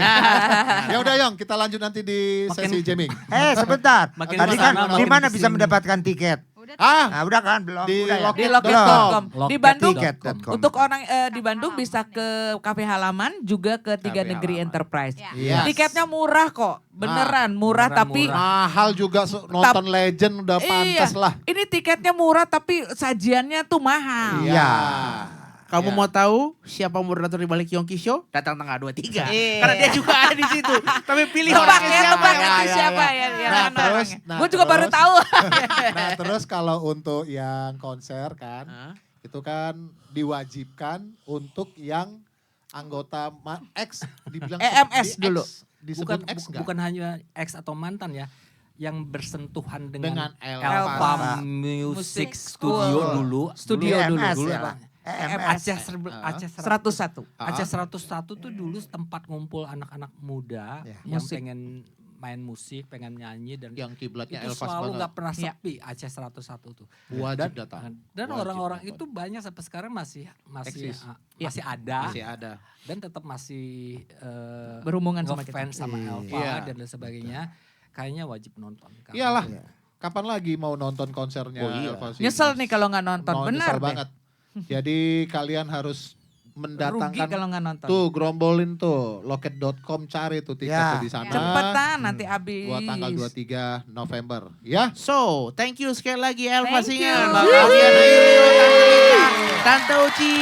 Ya udah Yong, kita lanjut nanti di sesi jamming. Sebentar. Makin Tadi kesana, kan makin di mana kesini. bisa mendapatkan tiket? Ah, Nah, udah kan belum. Di Udah ya? Loket. Di Loket.com. loket.com. Di Bandung Tiket.com. untuk orang di Bandung bisa ke Kafe Halaman juga ke Tiga Kafe Negeri Halaman. Enterprise. Yes. Tiketnya murah kok, beneran murah beneran tapi murah. mahal juga nonton legend udah pantas lah. Ini tiketnya murah tapi sajiannya tuh mahal. Iya. Kamu Ya. mau tahu siapa moderator di balik Yongki Show? Datang tanggal 23. Iya. Karena dia juga ada di situ. Tapi pilih Tebak orangnya ya, siapa tebak ya. itu ya, siapa ya. ya, yang Nah, mana terus, orangnya. nah, Gue juga baru terus. tahu. Nah terus kalau untuk yang konser kan, Hah? itu kan diwajibkan untuk yang anggota X dibilang EMS di X, dulu. disebut bukan X nggak? bukan hanya ex atau mantan ya, yang bersentuhan dengan, Dengan Elva Music Music Studio School. dulu. Studio dulu, EMS dulu, ya. apa? EMS. Aceh 101. Aceh 101 tuh dulu tempat ngumpul anak-anak muda Ya. yang Musik. pengen main musik, pengen nyanyi dan yang kiblatnya itu Elvas selalu banget. nggak pernah Ya. sepi Aceh 101 tuh. Wajib datang. Dan Wajib orang-orang nonton. itu banyak sampai sekarang masih Eksis. masih ada Masih ada. dan tetap masih Berhubungan sama kita. ngefans sama Elva Iya. dan lain sebagainya. Kayaknya wajib nonton. Karena- Iyalah. Iya. Kapan lagi mau nonton konsernya Oh iya. Elva Singers? Nyesel nih kalau nggak nonton, Mau benar nyesel deh. banget. Jadi kalian harus Rugi mendatangkan kalau nggak nonton. tuh gerombolin tuh loket.com, cari tuh tiket Ya. tuh di sana. Cepetan nanti habis. Buat tanggal 23 November. Ya. So, thank you sekali lagi Elva Thank Singer. you. Makasih Ana Yurio, Tante Ika, Tante Uci,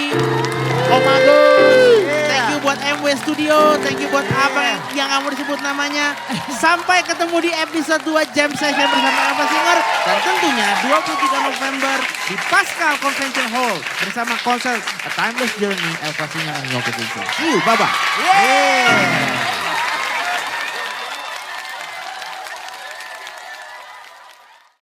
Om Agus. Thank you buat MW Studio, thank you buat abang yang kamu disebut namanya. Sampai ketemu di episode 2 Jam Session bersama Elva Singer. Dan tentunya 23 November di Pascal Convention Hall bersama konser A Timeless Journey Elva Singer and Yongki Pinto. See you, bye-bye. Yeay.